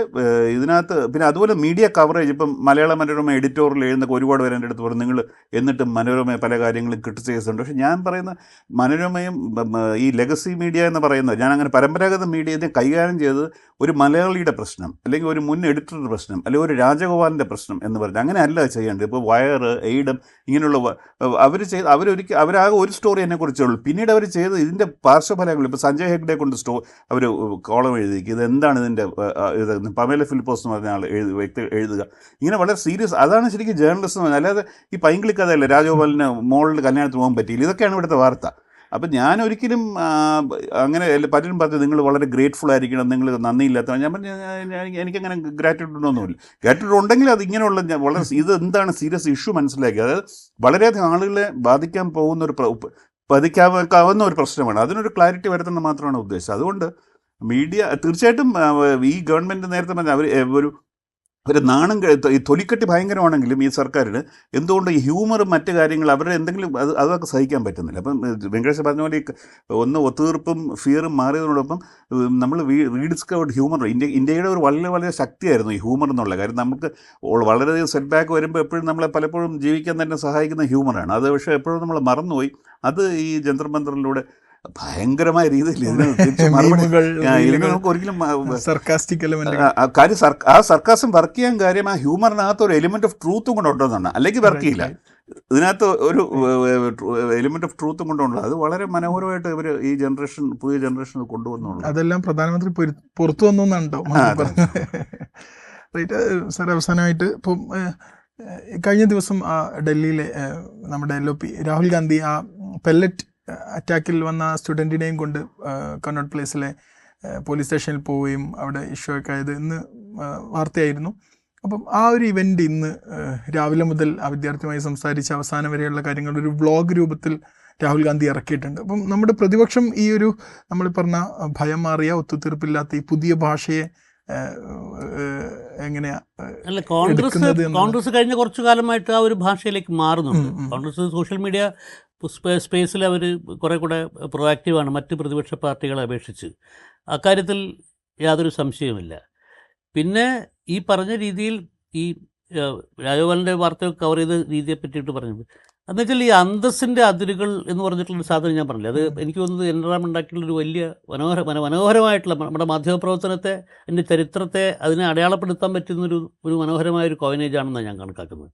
ഇതിനകത്ത് പിന്നെ അതുപോലെ മീഡിയ കവറേജ്, ഇപ്പം മലയാള മനോരമ എഡിറ്റോറിയൽ എഴുതുന്നൊക്കെ ഒരുപാട് പേര് എൻ്റെ അടുത്ത് പറഞ്ഞു നിങ്ങൾ എന്നിട്ടും മനോരമ പല കാര്യങ്ങളും ക്രിട്ടിസൈസ് ഉണ്ട്. പക്ഷേ ഞാൻ പറയുന്ന മനോരമയും ഈ ലെഗസി മീഡിയ എന്ന് പറയുന്നത്, ഞാൻ അങ്ങനെ പരമ്പരാഗത മീഡിയയെ കൈകാര്യം ചെയ്തത് ഒരു മലയാളിയുടെ പ്രശ്നം അല്ലെങ്കിൽ ഒരു മുൻ എഡിറ്ററുടെ പ്രശ്നം അല്ലെങ്കിൽ ഒരു രാജഗോപാലിൻ്റെ പ്രശ്നം എന്ന് പറഞ്ഞ് അങ്ങനെ അല്ല ചെയ്യേണ്ടത്. ഇപ്പോൾ വയർ, എയ്ഡം ഇങ്ങനെയുള്ള അവരാകെ ഒരു സ്റ്റോറി എന്നെക്കുറിച്ചേ ഉള്ളൂ. പിന്നീട് അവർ ചെയ്ത് ഇതിൻ്റെ പാർശ്വഫലങ്ങൾ, ഇപ്പോൾ സഞ്ജയ് ഹെഗ്ഡെ കൊണ്ട് അവർ കോളം എഴുതിക്കുക, ഇത് എന്താണ് ഇതിൻ്റെ ഇത് പമേല ഫിലിപ്പോസ് എന്ന് പറഞ്ഞ ആൾ എഴുതുക, ഇങ്ങനെ വളരെ സീരിയസ്. അതാണ് ശരിക്കും ജേർണലിസം. അല്ലാതെ ഈ പൈങ്കിളി കഥയല്ല രാജഗോപാലിന് മോളുടെ കല്യാണത്തിന് പോകാൻ പറ്റിയില്ല, ഇതൊക്കെയാണ് ഇവിടുത്തെ വാർത്ത. അപ്പം ഞാൻ ഒരിക്കലും അങ്ങനെ പലരും പറഞ്ഞു നിങ്ങൾ വളരെ ഗ്രേറ്റ്ഫുൾ ആയിരിക്കണം, നിങ്ങൾ നന്ദിയില്ലാത്ത. ഞാൻ പറഞ്ഞു എനിക്കങ്ങനെ ഗ്രാറ്റിറ്റ്യൂഡ് ഒന്നുമില്ല. ഗ്രാറ്റിറ്റ്യൂഡ് ഉണ്ടെങ്കിൽ അത് ഇങ്ങനെയുള്ള വളരെ ഇത് എന്താണ് സീരിയസ് ഇഷ്യൂ മനസ്സിലാക്കി, അതായത് വളരെയധികം ആളുകളെ ബാധിക്കാവുന്ന ഒരു പ്രശ്നമാണ്. അതിനൊരു ക്ലാരിറ്റി വരുത്തുന്നത് മാത്രമാണ് ഉദ്ദേശിച്ചത്. അതുകൊണ്ട് മീഡിയ തീർച്ചയായിട്ടും ഈ ഗവൺമെൻറ് നേരത്തെ പറഞ്ഞ ഒരു നാണം ഈ തൊലിക്കെട്ടി ഭയങ്കരമാണെങ്കിലും ഈ സർക്കാരിന് എന്തുകൊണ്ട് ഈ ഹ്യൂമറും മറ്റു കാര്യങ്ങൾ അവരുടെ എന്തെങ്കിലും അതൊക്കെ സഹിക്കാൻ പറ്റുന്നില്ല. അപ്പം വെങ്കടേഷ് പറഞ്ഞ പോലെ ഒന്ന് ഒത്തുതീർപ്പും ഫിയറും മാറിയതിനോടൊപ്പം നമ്മൾ റീഡിസ്കവേർഡ് ഹ്യൂമർ, ഇന്ത്യയുടെ ഒരു വളരെ വളരെ ശക്തിയായിരുന്നു ഈ ഹ്യൂമർ എന്നുള്ള കാര്യം. നമുക്ക് വളരെയധികം സെറ്റ് ബാക്ക് വരുമ്പോൾ എപ്പോഴും നമ്മളെ പലപ്പോഴും ജീവിക്കാൻ തന്നെ സഹായിക്കുന്ന ഹ്യൂമറാണ് അത്. പക്ഷേ എപ്പോഴും നമ്മൾ മറന്നുപോയി. അത് ഈ ജന്തർ മന്ദറിലൂടെ ഭയങ്കരമായ രീതിയിൽ നമുക്ക് ഒരിക്കലും കാര്യം ആ സർക്കാസം വർക്ക് ചെയ്യാൻ കാര്യം ആ ഹ്യൂമറിനകത്ത് ഒരു എലിമെന്റ് ഓഫ് ട്രൂത്തും കൊണ്ട് ഉണ്ടോന്നാണ്, അല്ലെങ്കിൽ വർക്ക് ചെയ്യില്ല. ഇതിനകത്ത് ഒരു എലിമെന്റ് ഓഫ് ട്രൂത്തും കൊണ്ടുണ്ട്. അത് വളരെ മനോഹരമായിട്ട് ഇവർ ഈ പുതിയ ജനറേഷൻ കൊണ്ടുവന്നുള്ളൂ. അതെല്ലാം പ്രധാനമന്ത്രി പുറത്തു വന്നുണ്ടോ റൈറ്റ് സാർ? അവസാനമായിട്ട് ഇപ്പം കഴിഞ്ഞ ദിവസം ഡൽഹിയിലെ നമ്മുടെ LOP രാഹുൽ ഗാന്ധി ആ പെല്ലറ്റ് അറ്റാക്കിൽ വന്ന സ്റ്റുഡൻറ്റിനെയും കൊണ്ട് കണ്ണോട്ട് പ്ലേസിലെ പോലീസ് സ്റ്റേഷനിൽ പോവുകയും അവിടെ ഇഷ്യൂ ഒക്കെ ആയത് ഇന്ന് വാർത്തയായിരുന്നു. അപ്പം ആ ഒരു ഇവൻ്റ് ഇന്ന് രാവിലെ മുതൽ ആ വിദ്യാർത്ഥിയുമായി സംസാരിച്ച് അവസാനം വരെയുള്ള കാര്യങ്ങൾ ഒരു വ്ളോഗ് രൂപത്തിൽ രാഹുൽ ഗാന്ധി ഇറക്കിയിട്ടുണ്ട്. അപ്പം നമ്മുടെ പ്രതിപക്ഷം ഈ ഒരു നമ്മൾ പറഞ്ഞ ഭയം മാറിയ ഒത്തുതീർപ്പില്ലാത്ത ഈ പുതിയ ഭാഷയെ എങ്ങനെയാ അല്ല, കോൺഗ്രസ് കഴിഞ്ഞ കുറച്ചു കാലമായിട്ട് ആ ഒരു ഭാഷയിലേക്ക് മാറുന്നുണ്ട്. കോൺഗ്രസ് സോഷ്യൽ മീഡിയ സ്പേസിൽ അവർ കുറേ കൂടെ പ്രൊആക്റ്റീവാണ് മറ്റ് പ്രതിപക്ഷ പാർട്ടികളെ അപേക്ഷിച്ച്. അക്കാര്യത്തിൽ യാതൊരു സംശയവുമില്ല. പിന്നെ ഈ പറഞ്ഞ രീതിയിൽ ഈ രാജഗോപാലിൻ്റെ വാർത്തകൾ കവർ ചെയ്ത രീതിയെ പറ്റിയിട്ട് പറഞ്ഞത് എന്നുവെച്ചാൽ ഈ അന്തസ്സിൻ്റെ അതിരുകൾ എന്ന് പറഞ്ഞിട്ടുള്ളൊരു സാധനം ഞാൻ പറഞ്ഞില്ല. അത് എനിക്ക് തോന്നുന്നത് എൻറാം ഉണ്ടാക്കിയിട്ടുള്ളൊരു വലിയ മനോഹരമായിട്ടുള്ള നമ്മുടെ മാധ്യമപ്രവർത്തനത്തെ, എൻ്റെ ചരിത്രത്തെ അതിനെ അടയാളപ്പെടുത്താൻ പറ്റുന്നൊരു മനോഹരമായൊരു കോയിനേജാണെന്നാണ് ഞാൻ കണക്കാക്കുന്നത്.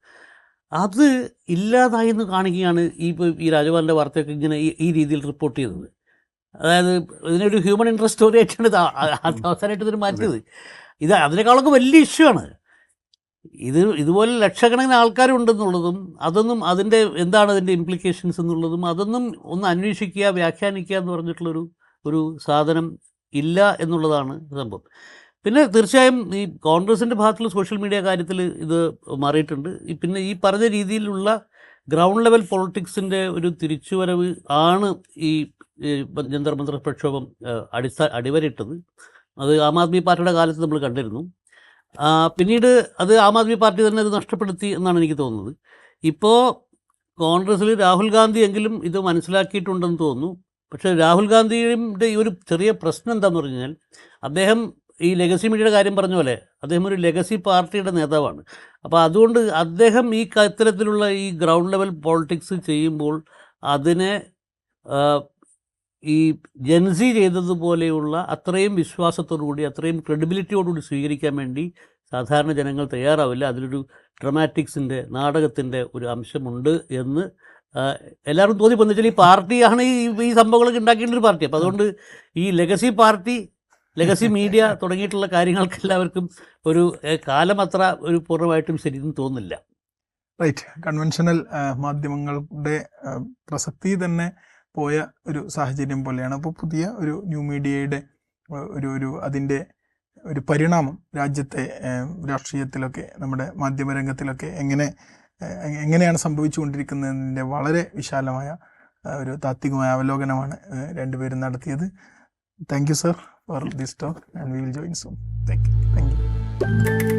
അത് ഇല്ലാതായി എന്ന് കാണിക്കുകയാണ് ഈ രാജഗോപാലിൻ്റെ വാർത്തയൊക്കെ ഇങ്ങനെ ഈ രീതിയിൽ റിപ്പോർട്ട് ചെയ്തത്. അതായത് ഇതിനൊരു ഹ്യൂമൻ ഇൻട്രസ്റ്റ് സ്റ്റോറി ആയിട്ടാണ് അവസാനമായിട്ട് ഇതിന് മാറ്റിയത്. ഇത് അതിനേക്കാളൊക്കെ വലിയ ഇഷ്യൂ ആണ്. ഇതുപോലെ ലക്ഷക്കണക്കിന് ആൾക്കാരുണ്ടെന്നുള്ളതും അതൊന്നും അതിൻ്റെ എന്താണ് അതിൻ്റെ ഇംപ്ലിക്കേഷൻസ് എന്നുള്ളതും അതൊന്നും ഒന്ന് അന്വേഷിക്കുക, വ്യാഖ്യാനിക്കുക എന്ന് പറഞ്ഞിട്ടുള്ളൊരു സാധനം ഇല്ല എന്നുള്ളതാണ് സംഭവം. പിന്നെ തീർച്ചയായും ഈ കോൺഗ്രസിൻ്റെ ഭാഗത്തുള്ള സോഷ്യൽ മീഡിയ കാര്യത്തിൽ ഇത് മാറിയിട്ടുണ്ട്. പിന്നെ ഈ പറഞ്ഞ രീതിയിലുള്ള ഗ്രൗണ്ട് ലെവൽ പൊളിറ്റിക്സിൻ്റെ ഒരു തിരിച്ചുവരവ് ആണ് ഈ ജന്തർ മന്ദർ പ്രക്ഷോഭം അടിവരയിട്ടത്. അത് ആം ആദ്മി പാർട്ടിയുടെ കാലത്ത് നമ്മൾ കണ്ടിരുന്നു. പിന്നീട് അത് ആം ആദ്മി പാർട്ടി തന്നെ അത് നഷ്ടപ്പെടുത്തി എന്നാണ് എനിക്ക് തോന്നുന്നത്. ഇപ്പോൾ കോൺഗ്രസ്സിൽ രാഹുൽ ഗാന്ധി എങ്കിലും ഇത് മനസ്സിലാക്കിയിട്ടുണ്ടെന്ന് തോന്നുന്നു. പക്ഷേ രാഹുൽ ഗാന്ധിയുടെ ഈ ഒരു ചെറിയ പ്രശ്നം എന്താണെന്ന് പറഞ്ഞു കഴിഞ്ഞാൽ അദ്ദേഹം ഈ ലെഗസി മീഡിയയുടെ കാര്യം പറഞ്ഞ പോലെ അദ്ദേഹം ഒരു ലെഗസി പാർട്ടിയുടെ നേതാവാണ്. അപ്പോൾ അതുകൊണ്ട് അദ്ദേഹം ഈ ഇത്തരത്തിലുള്ള ഈ ഗ്രൗണ്ട് ലെവൽ പോളിറ്റിക്സ് ചെയ്യുമ്പോൾ അതിനെ ഈ ജെൻസി ചെയ്തതുപോലെയുള്ള അത്രയും വിശ്വാസത്തോടുകൂടി അത്രയും ക്രെഡിബിലിറ്റിയോടുകൂടി സ്വീകരിക്കാൻ വേണ്ടി സാധാരണ ജനങ്ങൾ തയ്യാറാവില്ല. അതിലൊരു ഡ്രമാറ്റിക്സിൻ്റെ നാടകത്തിൻ്റെ ഒരു അംശമുണ്ട് എന്ന് എല്ലാവരും തോന്നിപ്പോന്നു വെച്ചാൽ ഈ പാർട്ടിയാണ് ഈ സംഭവങ്ങളൊക്കെ ഉണ്ടാക്കേണ്ട ഒരു പാർട്ടി. അപ്പോൾ അതുകൊണ്ട് ഈ ലെഗസി പാർട്ടി, ലെഗസി മീഡിയ തുടങ്ങിയിട്ടുള്ള കാര്യങ്ങൾക്ക് എല്ലാവർക്കും ഒരു കാലം അത്ര ഒരു പൂർണ്ണമായിട്ടും ശരിയെന്ന് തോന്നുന്നില്ല. റൈറ്റ്. കൺവെൻഷനൽ മാധ്യമങ്ങളുടെ പ്രസക്തി തന്നെ പോയ ഒരു സാഹചര്യം പോലെയാണ്. അപ്പോൾ പുതിയ ഒരു ന്യൂ മീഡിയയുടെ അതിൻ്റെ ഒരു പരിണാമം രാജ്യത്തെ രാഷ്ട്രീയത്തിലൊക്കെ നമ്മുടെ മാധ്യമരംഗത്തിലൊക്കെ എങ്ങനെയാണ് സംഭവിച്ചുകൊണ്ടിരിക്കുന്നതിൻ്റെ വളരെ വിശാലമായ ഒരു താത്വികമായ അവലോകനമാണ് രണ്ടുപേരും നടത്തിയത്. Thank you sir for this talk and we will join soon. Thank you.